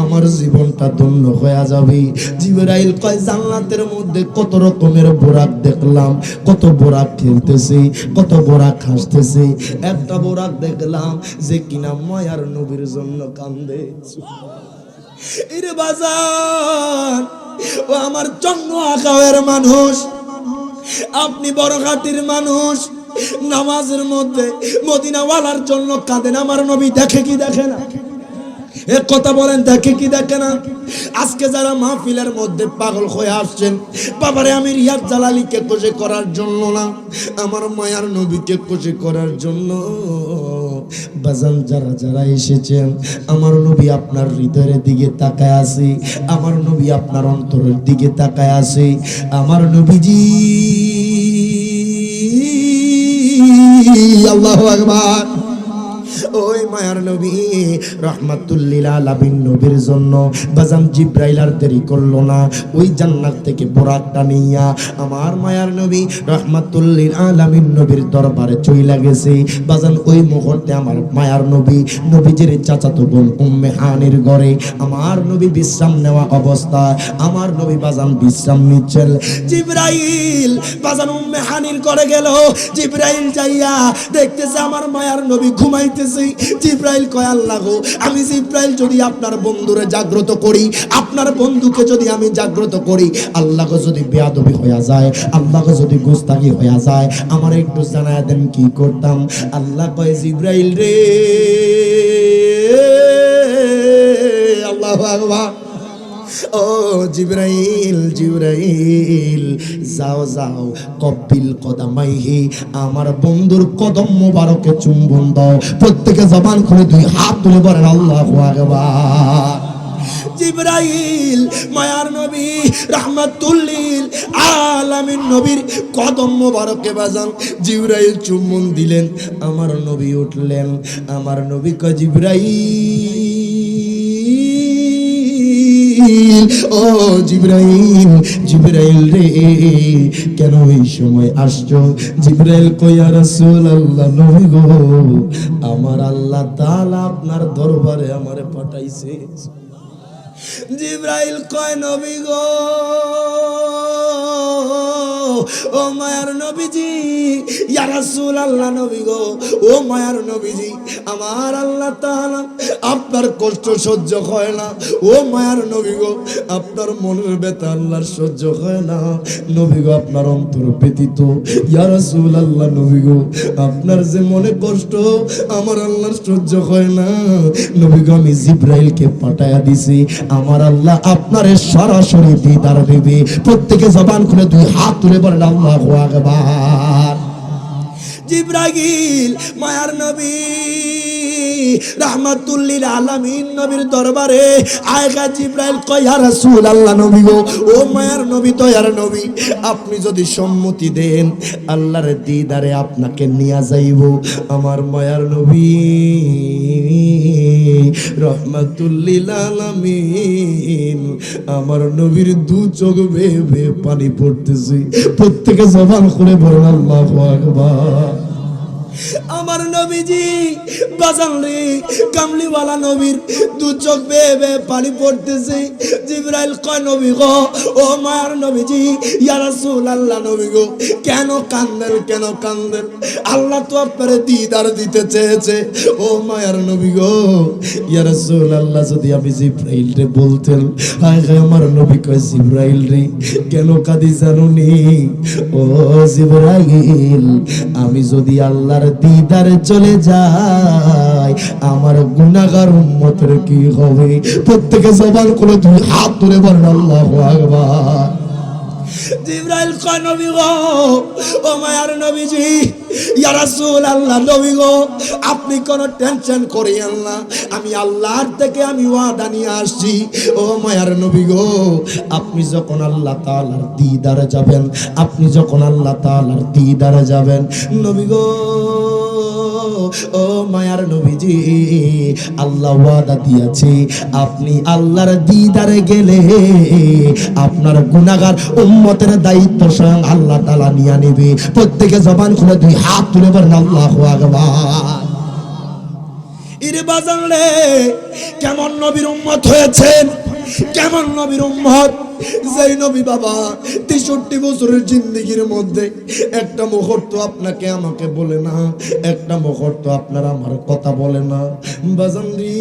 আমার জীবনটা ধন্য হয়ে যাবে। জিব্রাইল কয় জান্নাতের মধ্যে কত রকমের বুরাক দেখলাম, কত বুরাক খেলতেছে, কত বুরাক হাসতেছে। একটা বুরাক দেখলাম যে কিনা মায়ার নবীর জন্য কান্দে। এরে বাজার, ও আমার জন্ম আকাওয়ের মানুষ, আপনি বড়ঘাটির মানুষ, নামাজের মধ্যে মদিনাওয়ালার জন্য কাঁদেন, আমার নবী দেখে কি দেখে না? এক কথা বলেন, দেখে কি দেখে না? আজকে যারা মাহফিলের মধ্যে পাগল হয়ে আসছেন, বাবারে আমি রিয়াদ জালালিকে খুশি করার জন্য না, আমার মায়ার নবীকে খুশি করার জন্য। বাজান যারা যারা এসেছেন, আমার নবী আপনার হৃদয়ের দিকে তাকায় আছে, আমার নবী আপনার অন্তরের দিকে তাকায় আছে। আমার নবীজি আল্লাহু আকবার। ওই মায়ার নবী রাহমাতুল লিল আলামিন নবীর জন্য বাজান জিব্রাইল আর দেরি করলো না, ওই জান্নাত থেকে বোরাকটা নিয়া আমার মায়ার নবী রাহমাতুল লিল আলামিন নবীর দরবারে চইলা গেছে। বাজান ওই মুহূর্তে আমার মায়ার নবী, নবীজির চাচাতো বোন উম্মে হানির ঘরে আমার নবী বিশ্রাম নেওয়া অবস্থা, আমার নবী বাজান বিশ্রাম নিচ্ছেন। জিব্রাইল বাজান উম্মে হানির ঘরে গেল, জিব্রাইল যাইয়া দেখতেছে আমার মায়ার নবী ঘুমাইতেছে। জিব্রাইল কয় আল্লাহ গো, আমি জিব্রাইল যদি আপনার বন্ধুরে জাগ্রত করি, আপনার বন্ধুকে যদি আমি জাগ্রত করি, আল্লাহ গো যদি বেয়াদবি হয়ে যায়, আল্লাহ গো যদি গোস্তাকি হয়ে যায়, আমার একটু জানায় দেন কি করতাম? আল্লাহ কয় জিব্রাইল রে, আল্লাহু আকবার, ও জিব্রাইল, জিব্রাইল যাও যাও, কব্বিল কদামাইহি, আমার বন্ধুর কদম মোবারকে চুম্বন দাও। প্রত্যেকে জবান খুলে দুই হাত তুলে বলেন আল্লাহু আকবার। জিব্রাইল মায়ার নবী রাহমাতুল লিল আলামিন নবীর কদম মোবারকে বাজান জিব্রাইল চুম্বন দিলেন, আমার নবী উঠলেন। আমার নবী কয় জিব্রাইল, ও জিব্রাইল, জিব্রাইল রে কেন এই সময় আসছো? জিব্রাইল কয় ইয়া রাসূলুল্লাহ, নবী গো আমার আল্লাহ তাআলা আপনার দরবারে আমারে পাঠাইছে। জিব্রাইল কয় নবী গো ও মায়ার নবীজি, ইয়া রাসূলুল্লাহ নবী গো, ও মায়ার নবীজি, আমার আল্লাহ তাআলা আপনার কষ্ট সহ্য হয় না। ও মায়ার নবী গো, আপনার মনের ব্যথা আল্লাহর সহ্য হয় না। নবী গো, আপনার অন্তর ব্যথিত। ইয়া রাসূলুল্লাহ নবী গো, আপনার যে মনে কষ্ট আমার আল্লাহর সহ্য হয় না। নবী গো, আমি জিবরাইলকে পাঠায়া দিছি, আমার আল্লাহ আপনারে সরাসরি দিদার দেবে। প্রত্যেকে জবান খুলে দুই হাত তুলে বলেন আল্লাহু আকবার। জিবরাইল মায়ার নবী রাহমাতুল লিল আলামিন নবীর দরবারে আয়েগা। জিবরাইল কয়, ইয়া রাসূলুল্লাহ নবী গো, ও মায়ার নবী, দয়ার নবী, আপনি যদি সম্মতি দেন আল্লাহর দিদারে আপনাকে নিয়ে যাইব। আমার মায়ার নবী রাহমাতুল লিল আলামিন, আমার নবীর দু চোখ বেয়ে বেয়ে পানি পড়তেছে। প্রত্যেকে জবান খুলে বলেন আল্লাহু আকবার। আমার নবীজি বাজান রে, কামলিওয়ালা নবীর দু চোখ বেয়ে বেয়ে পানি পড়তেছে। জিবরাইল কয়, নবী গো, ও মায়ার নবীজি, ইয়া রাসূলুল্লাহ নবী গো, কেন কান্দেন, কেন কান্দেন? আল্লাহ তো আপনারে দিদার দিতে চেয়েছে। ও মায়ার নবী গো, ইয়া রাসূলুল্লাহ, যদি আমি জিবরাইল রে বলতেন। হায় হায়, আমার নবী কয়, জিবরাইল রে কেন কাঁদি জানুনি? ও জিবরাইল, আমি যদি আল্লাহর দিদারে চলে যায় আমার গুনাহগার উম্মতের কি হবে? প্রত্যেকে জবান করে দুই হাত তুলে বলেন আল্লাহু আকবার। জিবরাইল কয়, নবী গো, ও মায়ার নবীজি, ইয়া রাসূলুল্লাহ নবী গো, আপনি কোনো টেনশন করিয়েন না, আমি আল্লাহর থেকে আমি ওয়াদা নিয়ে আসছি। ও মায়ার নবী গো, আপনি যখন আল্লাহ তাআলার দিদারে যাবেন, আপনি যখন আল্লাহ তাআলার দিদারে যাবেন, নবী গো, ও মায়ার নবীজি, আল্লাহ ওয়াদা দিয়েছে, আপনি আল্লাহর দিদারে গেলে আপনার গুনাহগার উম্মতের দায়িত্ব স্বয়ং আল্লাহ তাআলা নিয়ে নেবে। প্রত্যেকে জবান খুলে দুই হাত তুলে বলেন আল্লাহু আকবার। ইরে বাজান রে, কেমন নবীর উম্মত হয়েছেন, কেমন নবীর উম্মত? যেই নবী বাবা 63 বছরের জিন্দেগির মধ্যে একটা মুহূর্ত আপনাকে আমাকে বলে না, একটা মুহূর্ত আপনার আমার কথা বলে না। বাজান রে,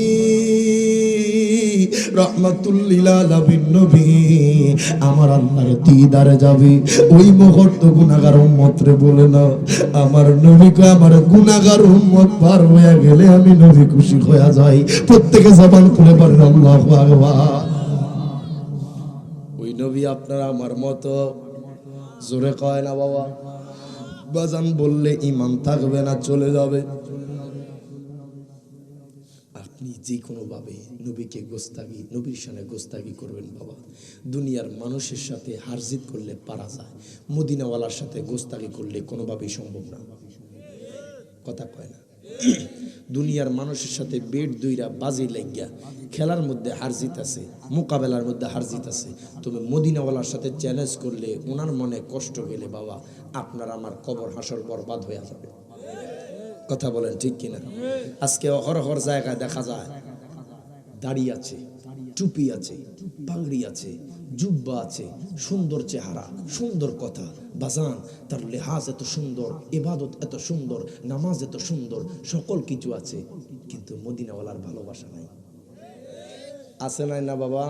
রাহমাতুল লিল আলামিন নবী আমার আল্লাহর দিদারে যাবে, ওই মুহূর্ত গুনাহগার উম্মত রে বলে না। আমার নবীকে আমার গুনাহগার উম্মত পার হয়ে গেলে আমি নবী খুশি হয়ে যাই। প্রত্যেকে জবান খুলে বলেন আল্লাহু আকবার। ওই নবী আপনারা আমার মতো জোরে কয় না বাবা। বাজান বললে ঈমান থাকবে না, চলে যাবে। আপনি যে কোনো ভাবে নবীকে গোস্তাগি, নবীর শানে গোস্তাগি করবেন বাবা। দুনিয়ার মানুষের সাথে হারজিত করলে পারা যায়, মদিনাওয়ালার সাথে গোস্তাগি করলে কোনোভাবেই সম্ভব না। কথা কয় না? দুনিয়ার মানুষের সাথে বেট দুইরা বাজি লাগিয়া খেলার মধ্যে হারজিত আছে, মোকাবেলার মধ্যে হারজিত আছে। তবে মদিনাওয়ালার সাথে চ্যালেঞ্জ করলে ওনার মনে কষ্ট গেলে বাবা আপনার আমার কবর হাসর বরবাদ হয়ে যাবে। কথা বলেন ঠিক কিনা? আজকে অহরহর জায়গায় দেখা যায় দাড়ি আছে, টুপি আছে, পাগড়ি আছে, জুব্বা আছে, সুন্দর চেহারা, সুন্দর কথা, বাজান তার লেহাজ এত সুন্দর, ইবাদত এত সুন্দর, নামাজ এত সুন্দর, সকল কিছু আছে, কিন্তু মদিনাওয়ালার ভালোবাসা নাই। আছে নাই না বাবা?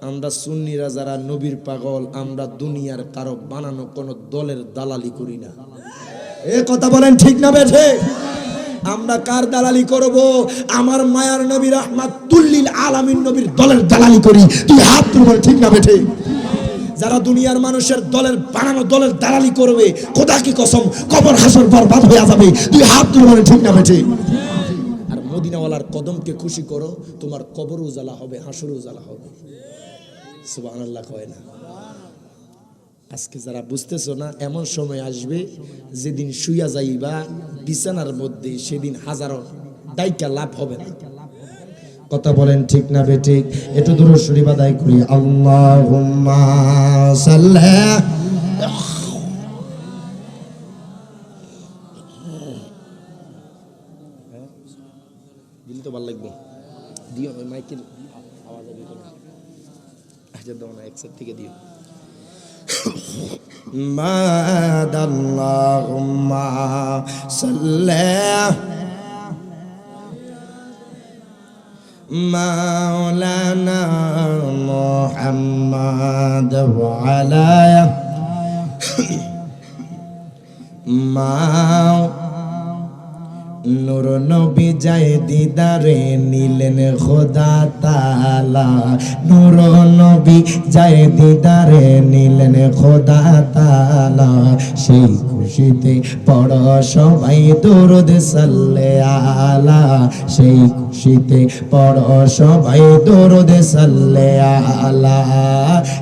আমরা সুন্নিরা যারা নবীর পাগল, আমরা দুনিয়ার কারো বানানো কোনো দলের দালালি করি না। এ কথা বলেন ঠিক না বেঠে? আমরা কার দালালি করব? আমার মায়ার নবী রাহমাতুল লিল আলামিন নবীর দলের দালালি করি। তুই হাত তুলে ঠিক না বেঠে? যারা দুনিয়ার মানুষের দলের বানানো দলের দালালি করবে, খোদা কি কসম কবর হাসর বরবাদ হয়ে যাবে। তুই হাত তুলে ঠিক না বেঠে? আর মদিনাওয়ালার কদমকে খুশি করো, তোমার কবর উজালা হবে, হাসর উজালা হবে। সুবহানাল্লাহ কয় না? আজকে যারা বুঝতেছো না, এমন সময় আসবে যেদিন শুইয়া যাইবা বিছানার মধ্যে, সেদিন হাজারো ডাইকা লাভ হবে না। কথা বলেন ঠিক না বেঠিক? একটু দূর শরীফ আদায় করি। আল্লাহুম্মা সাল্লি। দিলে তো ভালো লাগবে, দিও ওই মাইকের আওয়াজ হবে। আচ্ছা দাও না, এক সাইড থেকে দিও। মাদাল্লাহুম্মা সাল্লি মাওলানা মুহাম্মদ ওয়া আলা নূর নবী যায় দিদারে নিলেন খোদা তাআলা নূর নবী যায় দিদারে নিলেন খোদা তাআলা সেই খুশিতে পড় সবাই দরুদ সাল্লে আলা সেই খুশিতে পড় সবাই দরুদ সাল্লে আলা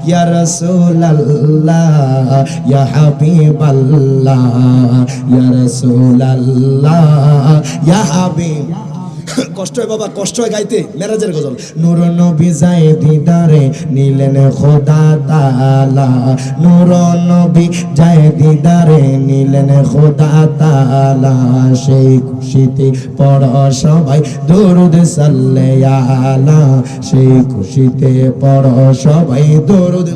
ইয়া রাসূলুল্লাহ ইয়া হাবিবাল্লাহ ইয়া রাসূলুল্লাহ ইয়া হাবিব কষ্ট হয় বাবা, কষ্ট হয় গাইতে মেরাজের গজল। নূর নবী যায় দিদারে নিলেন খোদা তাআলা নূর নবী যায় দিদারে নিলেন খোদা তাআলা সেই খুশিতে পড় সবাই দরুদ সাল্লে আলা সেই খুশিতে পড় সবাই দরুদ।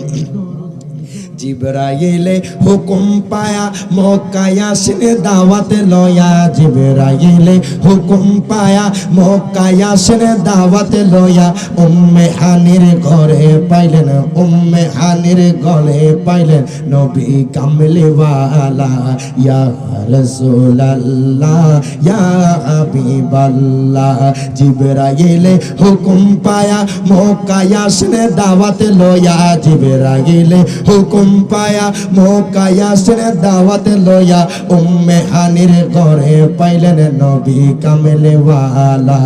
জিবরাইলে হুকুম পায়া মক্কায় আসেন দাওয়াতে লয়া জিবরাইলে হুকুম পায়া মক্কায় আসেন দাওয়াতে লয়া উম্মে হানির ঘরে পাইলেন উম্মে হানির ঘরে পাইলেন নবী কামলিওয়ালা ইয়া রাসূলুল্লাহ ইয়া হাবিবাল্লাহ জিবরাইলে হুকুম পায়া মক্কায় আসেন দাওয়াতে লয়া জিবরাইলে হুকুম পায়া মক্কায় আসেন দাওয়াতে লয়া উম্মে হানির ঘরে পাইলেন নবী কামলিওয়ালা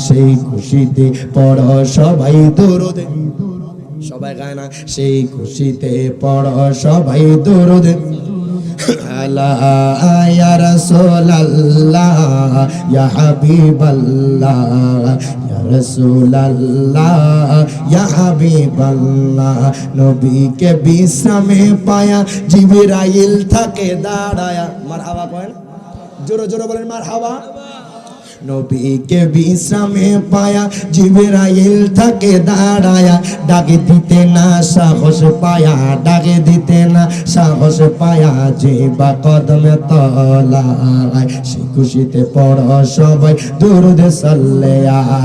সেই খুশিতে পড় সবাই দরুদ সবাই গায় না সেই খুশিতে পড় সবাই দরুদ আলা ইয়া রাসূলুল্লাহ ইয়া হাবিবাল্লাহ ইয়া রাসূলুল্লাহ ইয়া হাবিবাল্লাহ নবীকে বিশ্রামে পায়া জিবরাইল থাকে দাঁড়ায়া মারহাবা করেন জোরে জোরে বলেন মারহাবা নবীকে বিশ্রামে পায়া জিবরাইল থাকে দাঁড়ায়া ডাকে দিতে না সাহস পায়া ডাকে দিতে না সাহস পায়া জিবা কদমে তলায় সেই খুশিতে পড় সবাই দরুদ সাল্লে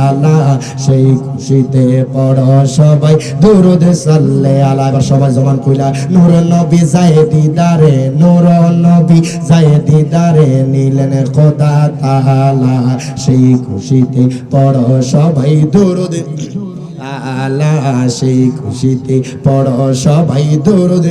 আলা সেই খুশিতে পড় সবাই দরুদ সাল্লে আলা এবার সবাই জবান কইলা নূর নবী যায় দিদারে নূর নবী যায় দিদারে নিলেন খোদা তাআলা সেই খুশিতে পড় সবাই দরুদ আলা সেই খুশিতে পড় সবাই দরুদ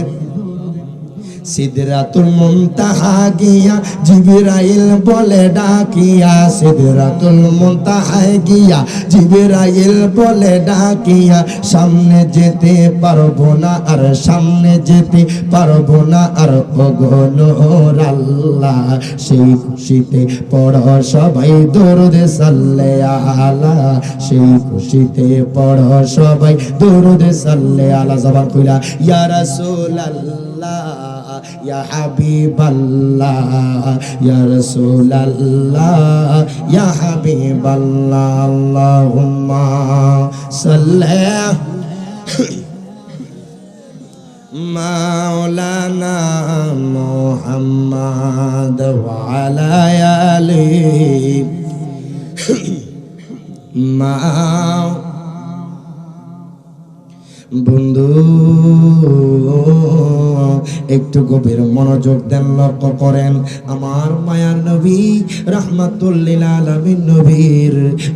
সিদরাতুল মুনতাহা গিয়া জিবরাইল বলে ডাকিয়া সিদরাতুল মুনতাহা গিয়া জিবরাইল বলে ডাকিয়া সামনে যেতে পারবো না আর সামনে যেতে পারবো না আর ওগো নূর আল্লাহ সেই খুশিতে পড় সবাই দরুদ সাল্লে আলা সেই খুশিতে পড় সবাই দরুদ সাল্লে আলা জবান কইলা ইয়া রাসূলুল্লাহ ইয়া হাবিবাল্লাহ ইয়া রাসূলুল্লাহ ইয়া হাবিবাল্লাহ আল্লাহুম্মা সাল্লি মাওলানা মুহাম্মদ ওয়া আলা আলিহি বন্ধু একটু গভীর মনোযোগ দেন লক্ষ্য করেন আমার মায়ার নবী রাহমাতুল লিল আলামিন নবীর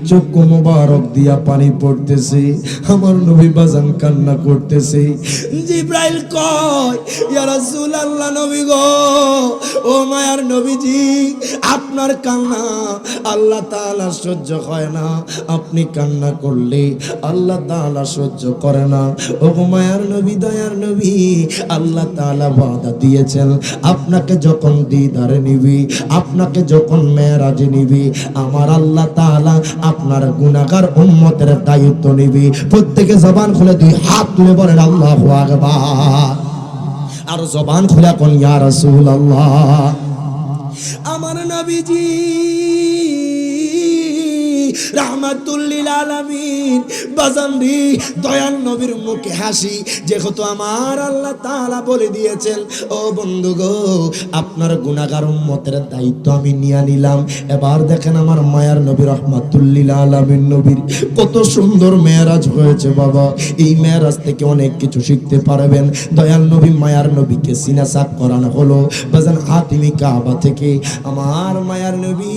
চক্ষু মোবারক দিয়া পানি পড়তেছে আমার নবী বাজান কান্না করতেছে জিবরাইল কয় ইয়া রাসূলুল্লাহ নবী গো ও মায়ার নবীজি আপনার কান্না আল্লাহ তাআলা সহ্য হয় না আপনি কান্না করলে আল্লাহ তাআলা সহ্য করে না ও মায়ার নবী দয়ার নবী আল্লাহ তাআলা ওয়াদা দিয়েছেন আপনাকে যখন দিদারে নিবি আপনাকে যখন মেরাজে নিবি আমার আল্লাহ তাআলা আপনার গুনাহগার উম্মতের দায়িত্ব নিবি প্রত্যেকে জবান খুলে দুই হাত তুলে বলেন আল্লাহু আকবার আর জবান খুলে কোন ইয়া রাসূলুল্লাহ আমার নবীজি রাহমাতুল লিল আলামিন। বাজান রে, দয়াল নবীর মুখে হাসি, যেহেতু আমার আল্লাহ তাআলা বলে দিয়েছেন, ও বন্ধু গো, আপনার গুনাহগার উম্মতের দায়িত্ব আমি নিয়ে নিলাম। এবার দেখেন আমার মায়ার নবী রাহমাতুল লিল আলামিন নবীর কত সুন্দর মেরাজ হয়েছে বাবা। এই মেরাজ থেকে অনেক কিছু শিখতে পারবেন। দয়াল নবী মায়ার নবীকে সিনা সাফ করানো হলো বাজান হাতিমি কাবা থেকে। আমার মায়ার নবী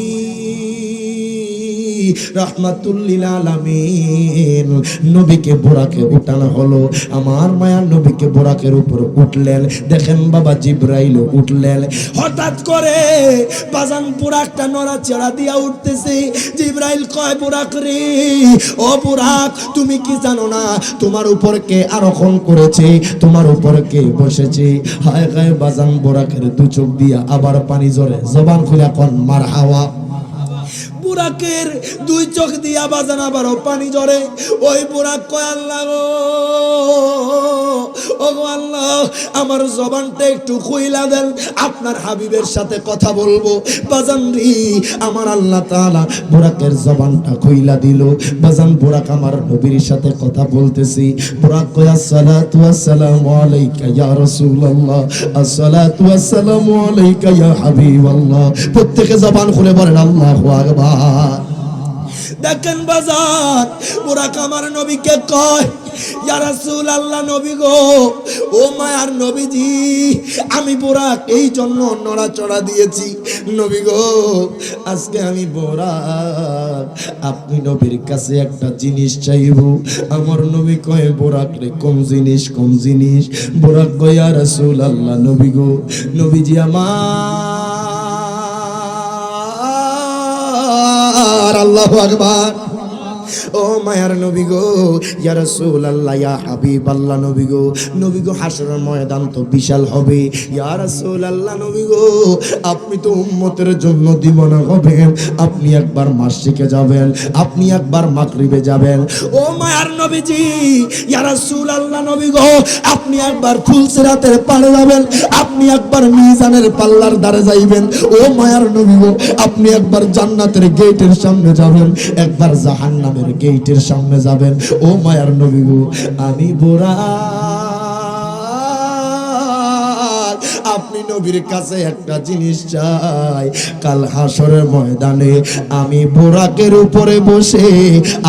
রাহমাতুল লিল আলামিন নবীকে বোরাকে উঠানো হলো। আমার মায়ার নবীকে বোরাকের উপর উঠলেন। দেখেন বাবা জিব্রাইল উঠলেন। হঠাৎ করে বাজান বোরাকটা নড়াচড়া দিয়া উঠতেছে। জিব্রাইল কয়, বোরাক রে, ও বোরাক, তুমি কি জানো না তোমার উপর কে আরোহণ করেছে, তোমার উপর কে বসেছে? হায় হায় বাজান বোরাকের দু চোখ দিয়া আবার পানি ঝরে। জবান খুলে কোন মারহাবা। বুরাকের দুই চোখ দিয়া বাজান আবারও পানি ঝরে। ওই বুরাক কয়, আল্লাহ গো, ও আল্লাহ, আমার জবানটা একটু খুইলা দেন, আপনার হাবিবের সাথে কথা বলবো। বাজান রে, আমার আল্লাহ তাআলা বুরাকের জবানটা খুইলা দিল। বাজান বুরাক আমার নবীর সাথে কথা বলতেছি। বুরাক কয়, আসসালাতু ওয়াসসালামু আলাইকা ইয়া রাসূলুল্লাহ, আসসালাতু ওয়াসসালামু আলাইকা ইয়া হাবিবাল্লাহ। প্রত্যেকে জবান খুলে বলেন আল্লাহু আকবার। দেখেন বাজার, বুরাক আমার নবীকে কয়, ইয়া রাসূলুল্লাহ, নবী গো, ও মায়ার নবীজি, আমি বুরাক এই জন্য নড়াচড়া দিয়েছি। নবী গো, আজকে আমি বুরাক আপনি নবীর কাছে একটা জিনিস চাইব। আমার নবী কয়, বুরাক রে, কোন জিনিস, কোন জিনিস? বুরাক কয়, ইয়া রাসূলুল্লাহ, নবী গো, নবীজি আমার, আল্লাহু আকবার। ও মায়ার নবী গো, ইয়া রাসূলুল্লাহ, ইয়া হাবিবাল্লাহ, নবী গো, নবী গো, হাসরের ময়দান তো বিশাল হবে। ইয়া রাসূলুল্লাহ, নবী গো, আপনি তো উম্মতের জন্য দিওয়ানা হবেন। আপনি একবার মসজিদে যাবেন, আপনি একবার মাগরিবে যাবেন। ও মায়ার নবীজি, ইয়া রাসূলুল্লাহ, নবী গো, আপনি একবার ফুলসিরাতের পারে যাবেন, আপনি একবার মিজানের পাল্লার ধারে যাইবেন। ও মায়ার নবী গো, আপনি একবার জান্নাতের গেটের সামনে যাবেন, একবার জাহান্নামের গেটের সামনে যাবেন। ও মায়ার নবী গো, আমি বুরাক আপনি নবীর কাছে একটা জিনিস চাই। কাল হাসরের ময়দানে আমি বুরাকের উপরে বসে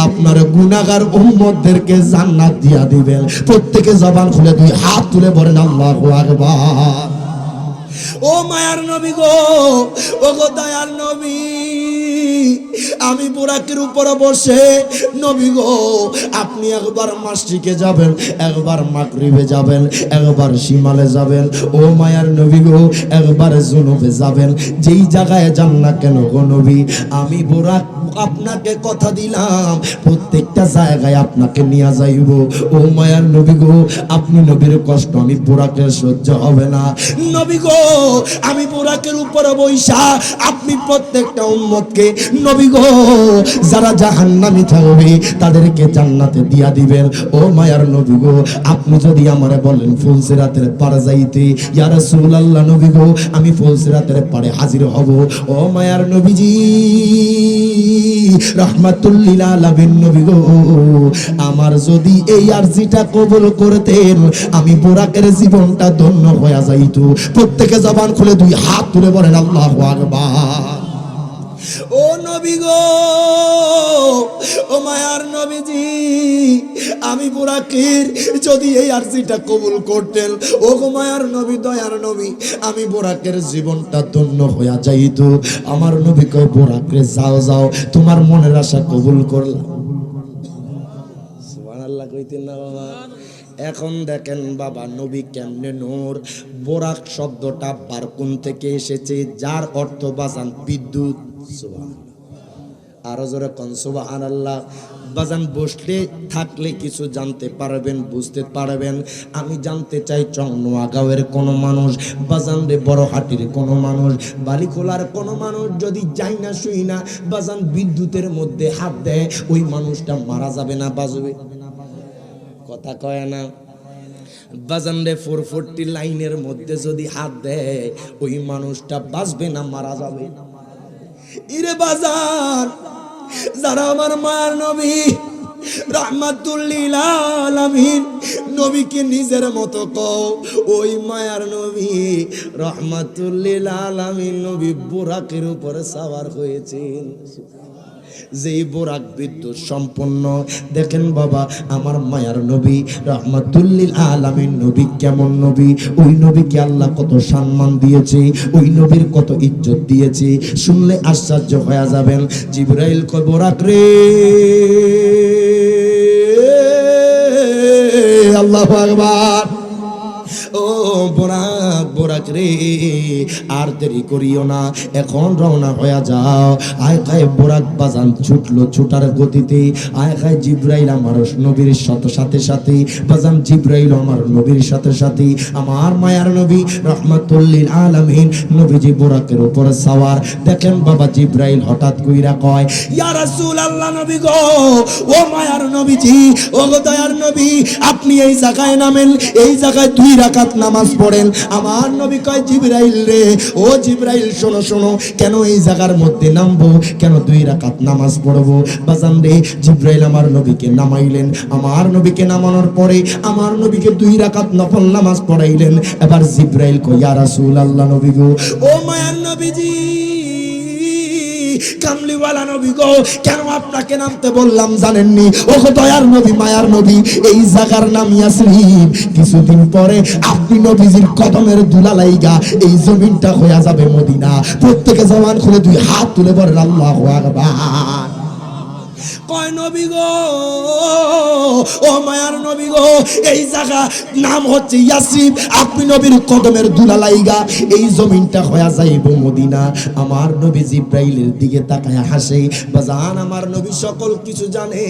আপনার গুনাহগার উম্মতদেরকে জান্নাত দিয়া দিবেন। প্রত্যেকে জবান খুলে দুই হাত তুলে বলেন আল্লাহু আকবার। ও মায়ার নবী গো, ও গো দয়াল নবী, আমি বুরাকের উপরে বসে, নবী গো, আপনি একবার মাসরিকে যাবেন, একবার মাগরিবে যাবেন, একবার শিমালে যাবেন। ও মায়ার নবী গো, একবার জুনুবে যাবেন। যেই জায়গায় যান না কেন গো নবী, আমি বুরাক আপনাকে কথা দিলাম, প্রত্যেকটা জায়গায় আপনাকে নিয়ে যাইব। ও মায়ার নবী গো, আপনি নবীর কষ্ট আমি বুরাকের সহ্য হবে না। নবী গো, আমি বুরাকের উপরে বইসা আপনি প্রত্যেকটা উম্মতকে, নবী গো, যারা জাহান্নামী থাকবে তাদেরকে জান্নাতে দিয়া দিবেন। ও মায়ার নবী গো, আপনি যদি আমারে বলেন ফুলসিরাতের পারে যাইতে, ইয়া রাসূলুল্লাহ, নবী গো, আমি ফুলসিরাতের পারে হাজির হব। ও মায়ার নবীজি রাহমাতুল লিল আলামিন, নবী গো, আমার যদি এই আরজিটা কবুল করতেন, আমি বুরাকের জীবনটা ধন্য হয়ে যাইতো। প্রত্যেকে জবান খুলে দুই হাত তুলে বলেন আল্লাহু আকবার। ও নবী গো, ও মায়ার নবীজি, আমি বুরাকের যদি এই আরজিটা কবুল করতেন, ও গো মায়ার নবী, দয়ার নবী, আমি বুরাকের জীবনটা ধন্য হয়ে যাইতো। আমার নবী কয়, বুরাকে যাও যাও, তোমার মনের আশা কবুল করলাম। সুবহানাল্লাহ কইতেন না বাবা? এখন দেখেন বাবা, নবী কেমনে নূর। বোরাক শব্দটা বারকুন থেকে এসেছে, যার অর্থ বাজান বিদ্যুৎ। আরো জোরে কোন সুবহানাল্লাহ। বাজান বসলে থাকলে কিছু জানতে পারবেন, বুঝতে পারবেন। আমি জানতে চাই চংনোয়াগাঁওয়ের কোনো মানুষ, বাজান রে বড়হাটির কোনো মানুষ, বালিখোলার কোনো মানুষ যদি যাই না শুই না বাজান বিদ্যুতের মধ্যে হাত দেয়, ওই মানুষটা মারা যাবে না বাজবে? কথা কয় না বাজান রে? 440 লাইনের মধ্যে যদি হাত দেয়, ওই মানুষটা বাঁচবে না মারা যাবে? ইরে বাজান, যারা আমার মায়ার নবী রাহমাতুল লিল আলামিন নবীকে নিজের মতো কও, ওই মায়ার নবী রাহমাতুল লিল আলামিন নবী বুরাকের উপরে সওয়ার হয়েছেন। যেই বোরাক বিদ্যুৎ সম্পন্ন। দেখেন বাবা, আমার মায়ার নবী রাহমাতুল লিল আলামিন নবী কেমন নবী, ওই নবীকে আল্লাহ কত সম্মান দিয়েছে, ওই নবীর কত ইজ্জত দিয়েছে, শুনলে আশ্চর্য হয়ে যাবেন। জিবরাইল কয় বোরাক রে, আল্লাহু আকবার, ও বোরাক বোরাক রে, আর দেরি করিও না, এখন রওনা হয়ে যাও। আয় খায় বোরাক বাজান ছুটলো ছুটার গতিতে। আয় খায় জিবরাইল আমার নবীর সাথে সাথে বাজান, জিবরাইল আমার নবীর সাথে সাথে আমার মায়ার নবী রাহমাতুল লিল আলামিন নবীজি বোরাকের উপর সওয়ার। দেখেন বাবা, জিবরাইল হঠাৎ কইরা কয়, ইয়া রাসূলুল্লাহ নবী গো, ও মায়ার নবীজি, ও গো দয়ার নবী, আপনি এই জায়গায় নামেন, এই জায়গায় 2 রাকাত নামাজ পড়েন। আমার নবী কয়, জিবরাইল রে, ও জিবরাইল শোনো শোনো, কেন এই জায়গার মধ্যে নামবো, কেন 2 রাকাত নামাজ পড়বো? বাজান রে, জিবরাইল আমার নবীকে নামাইলেন। আমার নবীকে নামানোর পরে আমার নবীকে 2 রাকাত নফল নামাজ পড়াইলেন। এবার জিবরাইল কয়, ইয়া রাসূলুল্লাহ নবী গো, ও মায়ার নবীজি, কামলিওয়ালা নবী গো, কেন আপনাকে নামতে বললাম জানেননি? ও দয়ার নবী, মায়ার নবী, এই জায়গার নাম ইয়াসরিব। কিছুদিন পরে আপনি নবীজির কদমের ধুলা লাইগা এই জমিনটা হয়ে যাবে মদিনা। প্রত্যেকে জবান খুলে 2 হাত তুলে বলেন আল্লাহু আকবার। কয় নবী গো, ও মায়ার নবী গো, এই জায়গা নাম হচ্ছে ইয়াসরিব। আপনি নবীর কদমের ধুলা লাইগা এই জমিনটা হয়ে যাইব মদিনা। আমার নবী জিবরাইলের দিকে তাকায় হাসে। বাজান, আমার নবী সকল কিছু জানে।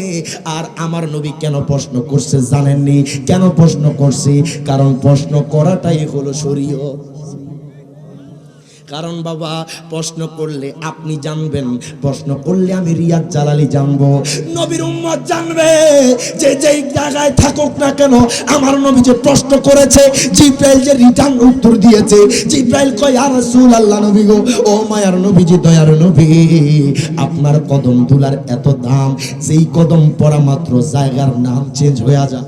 আর আমার নবী কেন প্রশ্ন করছে জানেননি? কেন প্রশ্ন করছে? কারণ প্রশ্ন করাটাই হলো শরীয়ত। কারণ বাবা, প্রশ্ন করলে আপনি জানবেন, প্রশ্ন করলে আমি রিয়াদ জালালি জানবো, নবীর উম্মত জানবে যে যেই জায়গায় থাকুক না কেন আমার নবী যে প্রশ্ন করেছে, জিবরাইল যে রিটার্ন উত্তর দিয়েছে। জিবরাইল কয়, ইয়া রাসূলুল্লাহ নবী গো, ও মায়ার নবীজি, দয়ার নবী, আপনার কদম ধুলার এত দাম, যেই কদম পড়া মাত্র জায়গার নাম চেঞ্জ হয়ে যায়।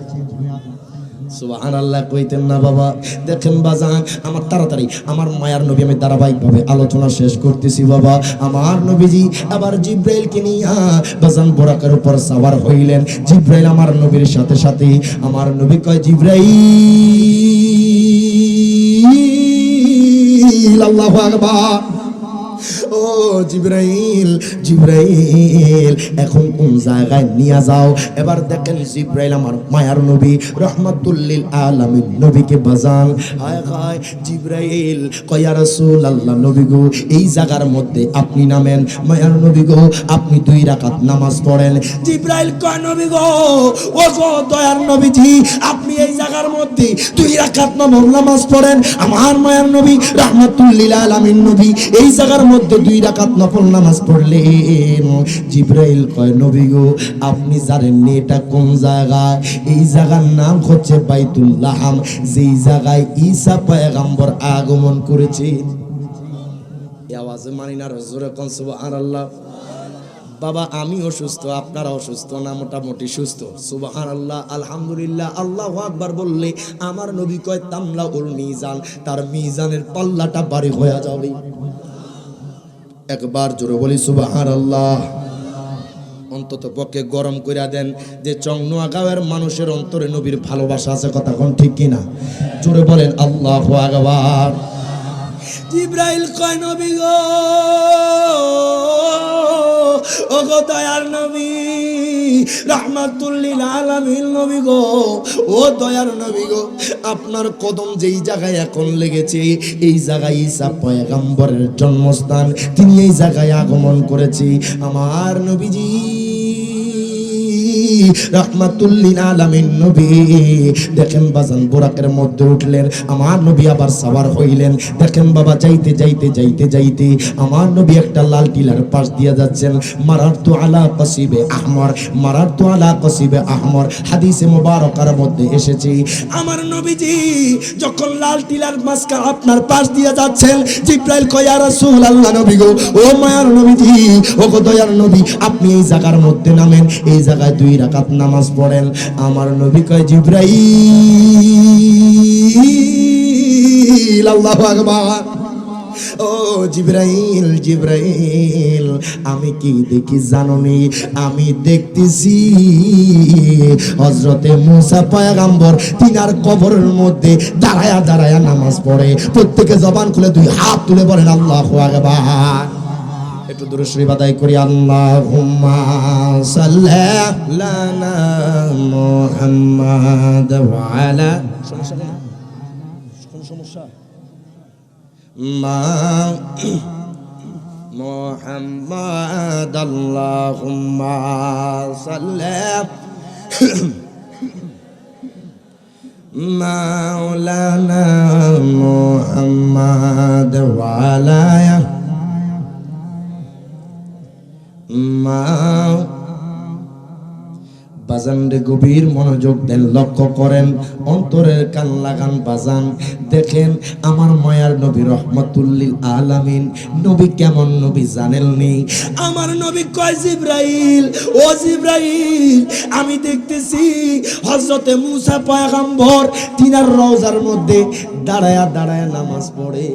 সুবহানাল্লাহ কইতেন না বাবা? দেখেন বাজান, আমার তাড়াতাড়ি আমার মায়ার নবী আমি ধারাবাহিকভাবে আলোচনা শেষ করতেছি বাবা। আমার নবীজি আবার জিবরাইলকে নিয়ে বাজান বোরাকের উপর সওয়ার হইলেন। জিবরাইল আমার নবীর সাথে সাথে। আমার নবী কয়, জিবরাইল, আল্লাহু আকবার, ও জিবরাইল, জিবরাইল এখন কোন জায়গায় নিয়ে যাও? এবার দেখেন জিবরাইল আমার মায়ার নবী রাহমাতুল লিল আলামিন নবীকে বাজান। হায় হায়, জিবরাইল কয়, ইয়া রাসূলুল্লাহ নবী গো, এই জায়গার মধ্যে আপনি নামেন। মায়ার নবী গো, আপনি 2 রাকাত নামাজ পড়েন। জিবরাইল কয়, নবী গো, ও গো দয়ার নবীজি, আপনি এই জায়গার মধ্যে 2 রাকাত নামাজ পড়েন। আমার মায়ার নবী রাহমাতুল লিল আলামিন নবী এই জায়গার মধ্যে 2 রাকাত নফল নামাজ পড়লেন। জিবরাইল কয়, নবী গো, আপনি জানেন এটা কোন জায়গা? এই জায়গার নাম হচ্ছে বাইতুল্লাহ, যেই জায়গায় ঈসা পয়গম্বর আগমন করেছে। এই আওয়াজে মানি না জোরে কোন সুবহানাল্লাহ। বাবা, আমি অসুস্থ, আপনারা অসুস্থ না? মোটামুটি সুস্থ। সুবহানাল্লাহ, আলহামদুলিল্লাহ, আল্লাহু আকবার বললে আমার নবী কয়, তামলাউল মিজান, তার মিজানের পাল্লাটা ভারী হয়ে যাবে। একবার জোরে বলি সুবহানাল্লাহ। অন্তত পক্ষে গরম কইরা দেন যে চংনোয়াগাঁওয়ের মানুষের অন্তরে নবীর ভালোবাসা আছে। কথা কোন ঠিক কিনা? জোরে বলেন আল্লাহু আকবার। জিবরাইল কয়, নবী গো, ও গো দয়ার নবী রাহমাতুল লিল আলামিন নবী গো, ও দয়ার নবী গো, আপনার কদম যেই জায়গায় এখন লেগেছে এই জায়গায় ঈসা পয়গম্বরের জন্মস্থান, তিনি এই জায়গায় আগমন করেছে। আমার নবীজি রাহমাতুল লিল আলামিন নবী দেখেন বাজান বুরাকের মধ্যে উঠলেন, আমার নবী আবার সাওয়ার হইলেন। দেখেন বাবা যাইতে যাইতে যাইতে যাইতে আমার নবী একটা লাল টিলার পাশ দিয়ে যাচ্ছেন। মারারতু আলা কাসিবে আহমর, মারারতু আলা কাসিবে আহমর, হাদিসে মুবারকার মধ্যে এসেছে আমার নবীজি যখন লাল টিলার মাঝখানে আপনার পাশ দিয়ে যাচ্ছেন, জিবরাইল কয় ইয়া রাসূলুল্লাহ নবী গো, ও মায়ার নবীজি, ও গো দয়ার নবী, আপনি এই জায়গার মধ্যে নামেন, এই জায়গায় 2 রাকাত নামাজ পড়েন। আমার নবী কয় জিবরাইল, আল্লাহু আকবার, ও জিবরাইল, জিবরাইল আমি কি দেখি জানোনি? আমি দেখতেছি হযরতে মুসা পয়গম্বর তিনার কবরের মধ্যে দাঁড়ায়া দাঁড়ায়া নামাজ পড়ে। প্রত্যেকে জবান খুলে 2 হাত তুলে বলেন আল্লাহু আকবার। একটু দরুদ শরীফ আদায় করি। আল্লাহুম্মা সাল্লি আলা মুহাম্মাদ ওয়া আলা সমস্যা মুহাম্মাদ, আল্লাহুম্মা সাল্লি মাওলানা মুহাম্মাদ ওয়া আলা বাজান রে গভীর মনোযোগ দেন, লক্ষ্য করেন, অন্তরের কান লাগান বাজান। দেখেন আমার মায়ার নবী রহমাতুল লিল আলামিন নবী কেমন নবী জানেননি? আমার নবী কয় জিবরাইল, ও জিবরাইল আমি দেখতেছি হযরতে মুসা পয়গম্বর তিনার রওজার মধ্যে দাঁড়ায়া দাঁড়ায়া নামাজ পড়ে।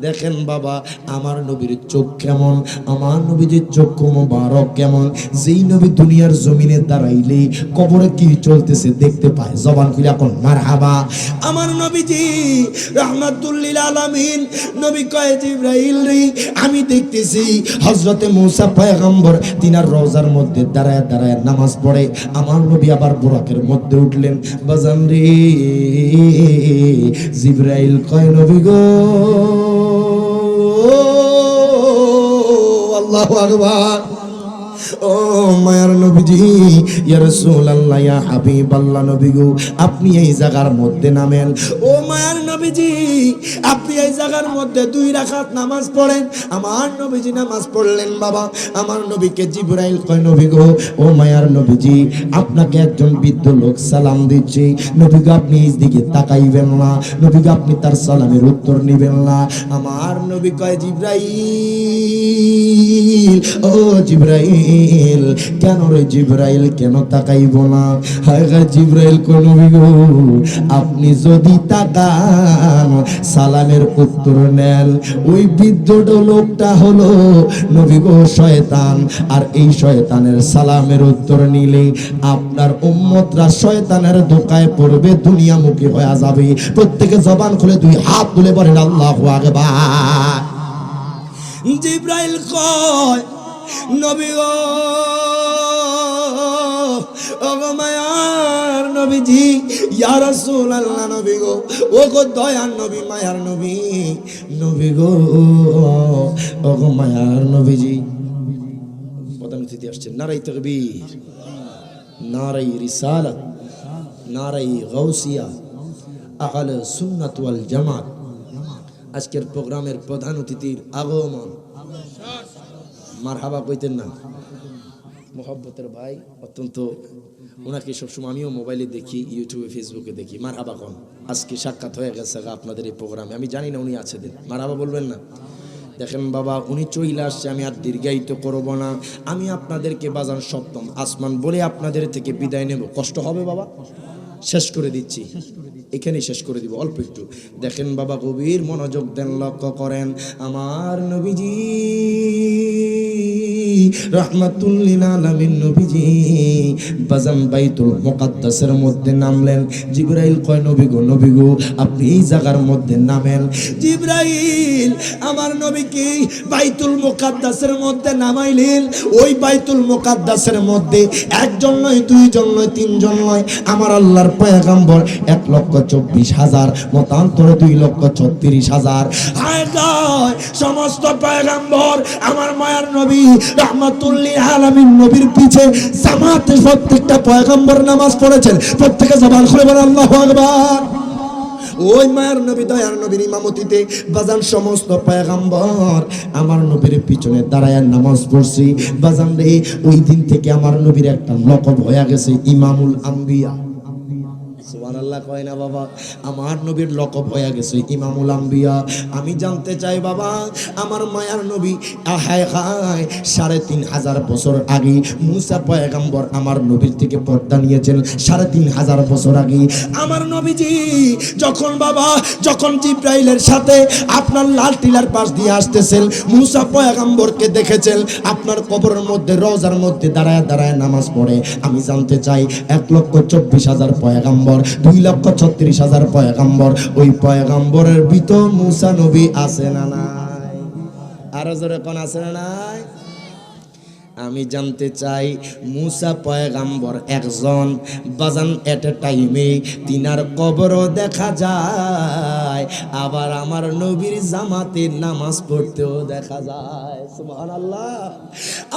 দেখেন বাবা আমার নবীর চোখ কেমন, আমার নবীর চক্ষু মোবারক কেমন, যেই নবী দুনিয়ার জমিনে দাঁড়াইলে কবরে কি চলতেছে দেখতে পায়। জবান খুলে এখন মারহাবা। আমার নবীজি রাহমাতুল লিল আলামিন নবী কয় জিবরাইল রে, আমি দেখতেছি হযরতে মুসা পয়গম্বর তিনার রওজার মধ্যে দাঁড়ায় দাঁড়ায় নামাজ পড়ে। আমার নবী আবার বুরাকের মধ্যে উঠলেন। বাজান রে জিবরাইল কয় নবী গো, আল্লাহু আকবার, ও মায়ার নবীজি, ইয়া রাসূলুল্লাহ, ইয়া হাবিবাল্লাহ নবী গো, আপনি এই জায়গার মধ্যে নামেন। ও মায়ার নবীজি আপনি এই জায়গার মধ্যে 2 রাকাত নামাজ পড়েন। আমার নবীজি নামাজ পড়লেন বাবা। আমার নবীকে জিবরাইল কয় নবী গো, ও মায়ার নবীজি আপনাকে একজন বৃদ্ধ লোক সালাম দিচ্ছে, নবী গো আপনি এই দিকে তাকাইবেন না, নবী গো আপনি তার সালামের উত্তর নেবেন না। আমার নবী কয় জিবরাইল, ও জিবরাইল, কেন রে জিবরাইল, কেন তাকাইব না? হায় হায় জিবরাইল কয় নবী গো, আপনি যদি তাকান সালামের উত্তর নেন, ওই বৃদ্ধ লোকটা হলো নবী গো শয়তান, আর এই শয়তানের সালামের উত্তর নিলে আপনার উম্মতরা শয়তানের ধোঁকায় পড়বে, দুনিয়ামুখী হয়ে যাবে। প্রত্যেকে জবান খুলে 2 হাত তুলে বলেন আল্লাহু আকবার। জিবরাইল কয় নবী গো, ও গো মায়ার নবীজি, ইয়া রাসূলুল্লাহ নবী গো, ও গো দয়ার নবী, মায়ার নবী, নবী গো, ও গো মায়ার নবীজি। প্রধান অতিথি আসছেন, নারায়ে তাকবীর, নারায়ে রিসালাত, নারায়ে গাউসিয়া, আহলে সুন্নাত ওয়াল জামাত। আজকের প্রোগ্রামের প্রধান অতিথির আগমন। মারহাবা কইতেন না? মোহাব্বতের ভাই, অত্যন্ত ওনাকে সবসময় আমিও মোবাইলে দেখি, ইউটিউবে ফেসবুকে দেখি। মারহাবা কোন আজকে সাক্ষাৎ হয়ে গেছে আপনাদের এই প্রোগ্রামে। আমি জানি না উনি আছেন, মারহাবা বলবেন না? দেখেন বাবা উনি চলে আসছে, আমি আর দীর্ঘায়িত করব না। আমি আপনাদেরকে বাজান সপ্তম আসমান বলে আপনাদের থেকে বিদায় নেব। কষ্ট হবে বাবা? শেষ করে দিচ্ছি, এখানেই শেষ করে দিব অল্প একটু। দেখেন বাবা গভীর মনোযোগ দেন, লক্ষ্য করেন, আমার নবীজি রাহমাতুল লিল আলামিন নবীজি বাজান বাইতুল মুকাদ্দাসের মধ্যে নামলেন। জিবরাইল কয় নবী গো, নবী গো আপনি এই জায়গার মধ্যে নামেন। জিবরাইল আমার নবীকে বাইতুল মুকাদ্দাসের মধ্যে নামাইলেন। ওই বাইতুল মুকাদ্দাসের মধ্যে একজন নয়, 2 জন নয়, 3 জন নয়, আমার আল্লাহর পয়গম্বর 1,24,000, মতান্তরে 2,36,000। হায় গায় সমস্ত পয়গম্বর আমার মায়ার নবী রাহমাতুল লিল আলামিন নবীর পিছে জামাতে প্রত্যেকটা পয়গম্বর নামাজ পড়েছেন। প্রত্যেকে জবান খুলে বলেন আল্লাহু আকবার। ওই মায়ের নবী দয়ার নবীর ইমামতিতে বাজান সমস্ত পয়গম্বর আমার নবীর পিছনে দাঁড়ায় নামাজ পড়ছি। বাজান রে, ওই দিন থেকে আমার নবীর একটা লকব হয়ে গেছে ইমামুল আম্বিয়া। সুবহানাল্লাহ কয় না বাবা? আমার নবীর লকব হয়ে গেছে ইমামুল আম্বিয়া। আমি জানতে চাই বাবা, আমার মায়ার নবী হায় হায় ৩৫০০ বছর আগে মুসা পয়গম্বর আমার নবীর থেকে পর্দা নিয়েছেন। ৩৫০০ বছর আগে আমার নবীজি যখন জিব্রাইলের সাথে আপনার লাল টিলার পাশ দিয়ে আসতেছেন, মুসা পয়গম্বরকে দেখেছেন আপনার কবরের মধ্যে রওজার মধ্যে দাঁড়ায় দাঁড়ায় নামাজ পড়ে। আমি জানতে চাই ১,২৪,০০০ পয়গম্বর, ২,৩৬,০০০ পয়গম্বর, ওই পয়গম্বরের ভিতর মুসা নবী আছে না নাই? আরো জোরে কোন আছে না নাই? আমি জানতে চাই মুসা পয়গম্বর একজন বাজান, এট এ টাইমে তিনার কবরও দেখা যায়, আবার আমার নবীর জামাতে নামাজ পড়তেও দেখা যায়। সুবহানাল্লাহ।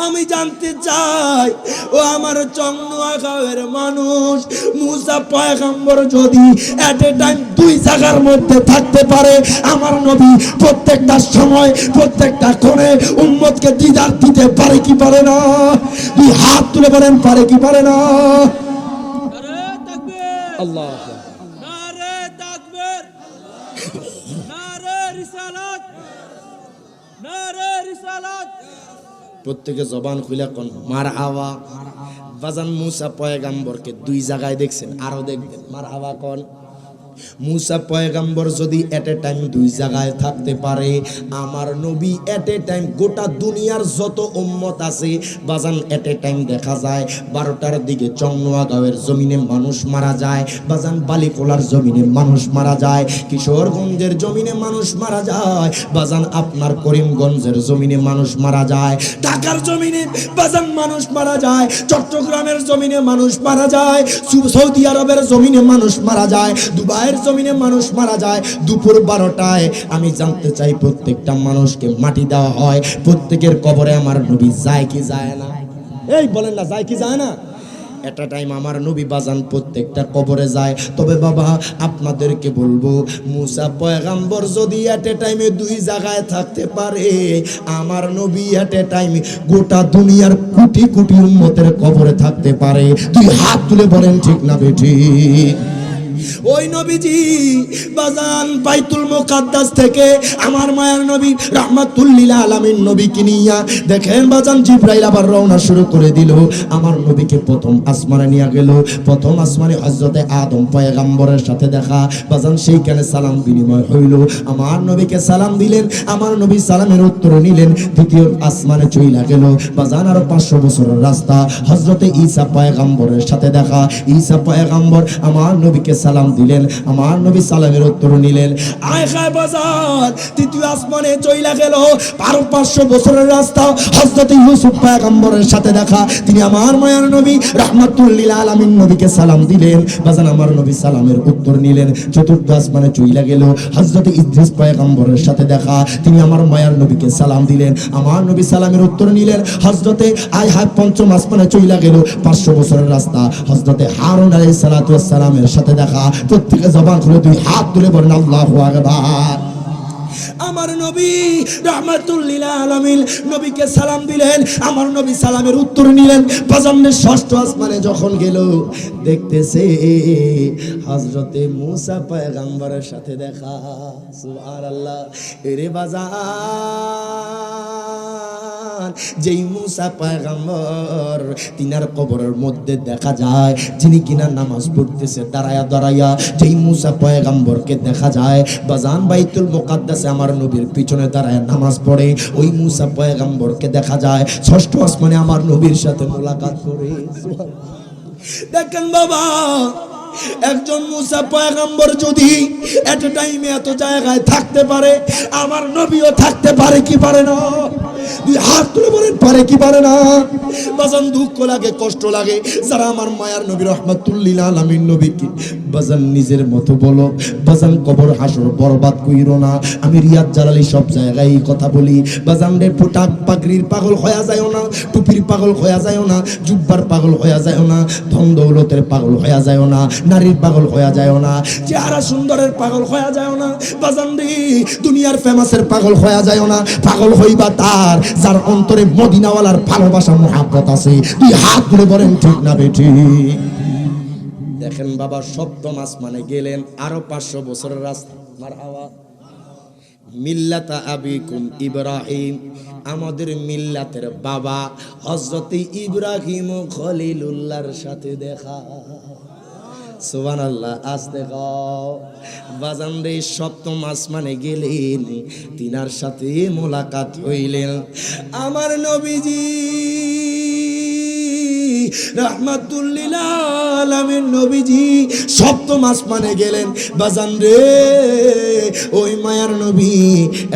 আমি জানতে চাই ও আমার চন্দ্রগাঁওয়ের মানুষ, মুসা পয়গম্বর যদি এট এ টাইম দুই জায়গার মধ্যে থাকতে পারে, আমার নবী প্রত্যেকটা সময় প্রত্যেকটা কোণে উম্মতকে দিদার দিতে পারে কি পারে না? দুই হাত তুলে বলেন পারে কি পারে না? নারে তাকবীর, আল্লাহ নারে তাকবীর, নারে রিসালাত, নারে রিসালাত। প্রত্যেকে জবান খুলে কোন মারহাবা। বাজান মুসা পয়গম্বরকে দুই জায়গায় দেখছেন, আরো দেখবেন। মারহাবা কোন? মুসা পয়গম্বর যদি এট এ টাইম দুই জায়গায় থাকতে পারে, আমার নবী এট এ টাইম গোটা দুনিয়ার যত উম্মত আছে বাজান এট এ টাইম দেখা যায় ১২টার দিকে চন্দ্রগাঁওয়ের জমিনে মানুষ মারা যায়, বাজান বালিকোলার জমিনে মানুষ মারা যায়, কিশোরগঞ্জের জমিনে মানুষ মারা যায়, বাজান আপনার করিমগঞ্জের জমিনে মানুষ মারা যায়, ঢাকার জমিনে বাজান মানুষ মারা যায়, চট্টগ্রামের জমিনে মানুষ মারা যায়, সৌদি আরবের জমিনে মানুষ মারা যায়, দুবাইয়ের জমিনে মানুষ মারা যায়। দুপুর ১২টায় আমি জানতে চাই প্রত্যেকটা মানুষকে মাটি দেওয়া হয়, প্রত্যেকের কবরে আমার নবী যায় কি যায় না? এই বলেন না, যায় কি যায় না? একটা টাইম আমার নবী বাজান প্রত্যেকটা কবরে যায়। তবে বাবা আপনাদেরকে বলবো, মুসা পয়গম্বর যদি এট এ টাইমে দুই জায়গায় থাকতে পারে, আমার নবী এট এ টাইমে গোটা দুনিয়ার কোটি কোটি উম্মতের কবরে থাকতে পারে। দুই হাত তুলে বলেন ঠিক না বেঠিক? ওই নবীজি বাজান বাইতুল মুকাদ্দাস থেকে আমার মায়ার নবী রাহমাতুল লিল আলামিন নবীকে নিয়া দেখেন বাজান জিবরাইল আবার রওনা শুরু করে দিল। আমার নবীকে প্রথম আসমানে নিয়ে গেল। প্রথম আসমানে হযরতে আদম পয়গম্বরের সাথে দেখা, বাজান সেইখানে সালাম বিনিময় হইল। আমার নবীকে সালাম দিলেন, আমার নবী সালামের উত্তর নিলেন। দ্বিতীয় আসমানে চইলা গেল বাজান, আরো ৫০০ বছরের রাস্তা, হযরতে ঈসা পয়গম্বরের সাথে দেখা। ঈসা পয়গম্বর আমার নবীকে সালাম দিলেন, আমার নবী সালামের উত্তর নিলেন। আয় খায় বাজার তৃতীয় আসমানে চইলা গেল, আরো ৫০০ বছরের রাস্তা, হযরতে ইউসুফ পয়গম্বরের সাথে দেখা। তিনি আমার মায়ার নবী রাহমাতুল লিল আলামিন নবীকে সালাম দিলেন, বাজান আমার নবী সালামের উত্তর নিলেন। চতুর্থ আসমানে চইলা গেল, হযরতে ইদ্রিস পয়গম্বরের সাথে দেখা। তিনি আমার মায়ার নবীকে সালাম দিলেন, আমার নবী সালামের উত্তর নিলেন। হযরতে আয় হায় পঞ্চম আসমানে চইলা গেল, ৫০০ বছরের রাস্তা, হযরতে হারুন আলাইহিস সালাতু ওয়াস সালামের সাথে দেখা। প্রত্যেকে জবান খুলে দুই হাত তুলে বলেন আল্লাহু আকবার। আমার নবী রাহমাতুল লিল আলামিন নবীকে সালাম দিলেন, আমার নবী সালামের উত্তর নিলেন। বাজানের ষষ্ঠ আসমানে যখন গেল, দেখতেছে হযরতে মুসা পয়গম্বরের সাথে দেখা। সুবহানাল্লাহ। এরে বাজার যেই মুসা পয়গম্বর তিনার কবরের মধ্যে দেখা যায়, যিনি কিনা নামাজ পড়তেছে দাঁড়ায়া দাঁড়াইয়া, যেই মুসা পয়গম্বরকে দেখা যায় বাজান বাইতুল মুকাদ্দাসে আমার নবীর পিছনে দাঁড়ায় নামাজ পড়ে, ওই মুসা পয়গম্বরকে দেখা যায় ষষ্ঠ আসমানে আমার নবীর সাথে মোলাকাত করে। দেখেন বাবা একজন মুসা পয়গম্বর যদি এট টাইমে এত জায়গায় থাকতে পারে, আমার নবীও থাকতে পারে কি পারে না? দুই হাত তুলে বলেন পারে কি পারে না? বাজান দুঃখ লাগে, কষ্ট লাগে যারা আমার মায়ার নবী রহমাতুল্লিল আলামিন নবীকে বাজান নিজের মতো বলো। বাজান কবর হাসর বরবাদ কইরো না। আমি রিয়াদ জালালি সব জায়গায় এই কথা বলি। বাজান রে পোটাক পাগড়ির পাগল হয়ে যায়ও না, টুপির পাগল হয়ে যায়ও না, জুব্বার পাগল হয়ে যায়ও না, ধন দৌলতের পাগল হয়ে যায়ও না, নারীর পাগল হয়ে যায়ও না, চেহারা সুন্দরের পাগল হয়ে যায়ও না। বাজান রে দুনিয়ার ফেমাসের পাগল হয়ে যায়ও না। পাগল হইবা তার যার অন্তরে মদিনাওয়ালার ভালোবাসা মোহাব্বত আছে। তুই হাত তুলে বলেন ঠিক না বেঠি? দেখেন বাবা, সপ্তম আসমানে গেলেন, আরো 500 বছরের রাস্তা। মারহাবা। মিল্লাতা আবিকুম ইব্রাহিম, আমাদের মিল্লাতের বাবা হযরত ইব্রাহিম ও খলিলুল্লাহর সাথে দেখা। সুবহানাল্লাহ, আস্তে গাও। বাজান রে সপ্তম আসমানে গেলেন, তিনার সাথে মোলাকাত হইলেন। আমার নবীজি রাহমাতুল্লিল আলামিন নবীজি সপ্তম আসমানে গেলেন। বাজান রে ওই মায়ার নবী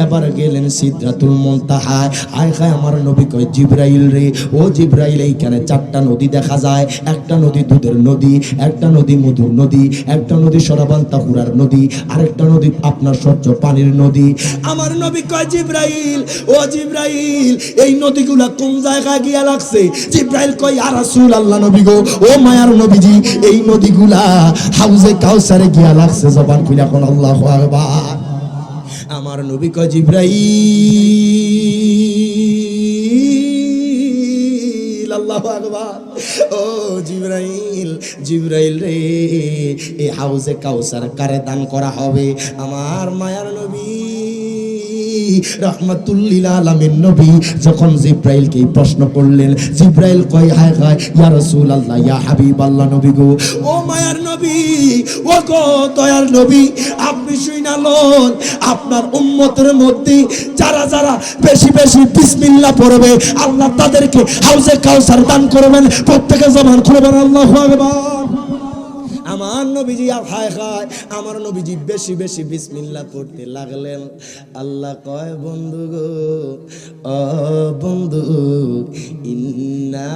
এবার গেলেন সিদরাতুল মুনতাহা। আয় খায় আমার নবী কয় জিবরাইল রে, ও জিবরাইল এইখানে 4টা নদী দেখা যায়। একটা নদী দুধের নদী, একটা নদী মধুর নদী, একটা নদী সরাবান তাহুরার নদী, আরেকটা নদী আপনার স্বচ্ছ পানির নদী। আমার নবী কয় জিবরাইল, ও জিবরাইল এই নদীগুলা কোন জায়গায় গিয়া লাগছে? জিবরাইল কয় ইয়া রাসূলুল্লাহ নবী গো, ও মায়ার নবীজি এই নদীগুলা হাউজে কাউসারে গিয়া লাগছে। জবান খুলে এখন আল্লাহু আকবার। আমার নবী কয় জিবরাইল, আল্লাহু আকবার, ও জিবরাইল, জিবরাইল রে এই হাউজে কাউসার কারে দান করা হবে? আমার মায়ার নবী রাহমাতুল্লিল আলামিন নবী যখন জিবরাইলকে প্রশ্ন করলেন, জিবরাইল কয় হায় হায় ইয়া রাসূলুল্লাহ, ইয়া হাবিবাল্লাহ নবী গো, ও মায়ার নবী, ও গো দয়ার নবী, আপনি শুইনা লন আপনার উম্মতের মধ্যে যারা যারা বেশি বেশি বিসমিল্লাহ পড়বে আল্লাহ তাদেরকে হাউজে কাউসার দান করবেন। প্রত্যেকে জবান খুলবেন আল্লাহু আকবার। আমার নবীজি হায় হায়, আমার নবীজি বেশি বেশি বিসমিল্লাহ পড়তে লাগলেন। আল্লাহ কয় বন্ধু গো, ও বন্ধু, ইন্না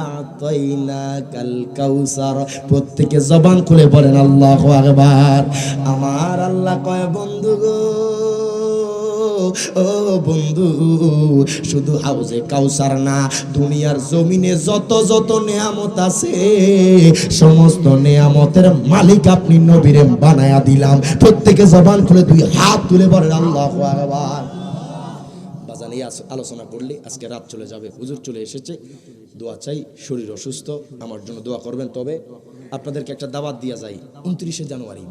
আতাইনাকাল কাউসার। প্রত্যেকে জবান খুলে বলেন আল্লাহু আকবার। আমার আল্লাহ কয় বন্ধু গো, ও বন্ধু, শুধু হাউজে কাউসার না, দুনিয়ার জমিনে যত যত নেয়ামত আছে সমস্ত নেয়ামতের মালিক আপনি নবীরে বানায়া দিলাম। প্রত্যেকে জবান খুলে 2 হাত তুলে বলেন আল্লাহু আকবার। বাজান এই আলোচনা করলে আজকে রাত চলে যাবে। হুজুর চলে এসেছে, দোয়া চাই, শরীর অসুস্থ, আমার জন্য দোয়া করবেন। তবে আপনাদেরকে একটা দাওয়াত দিয়া যাই 29শে জানুয়ারি।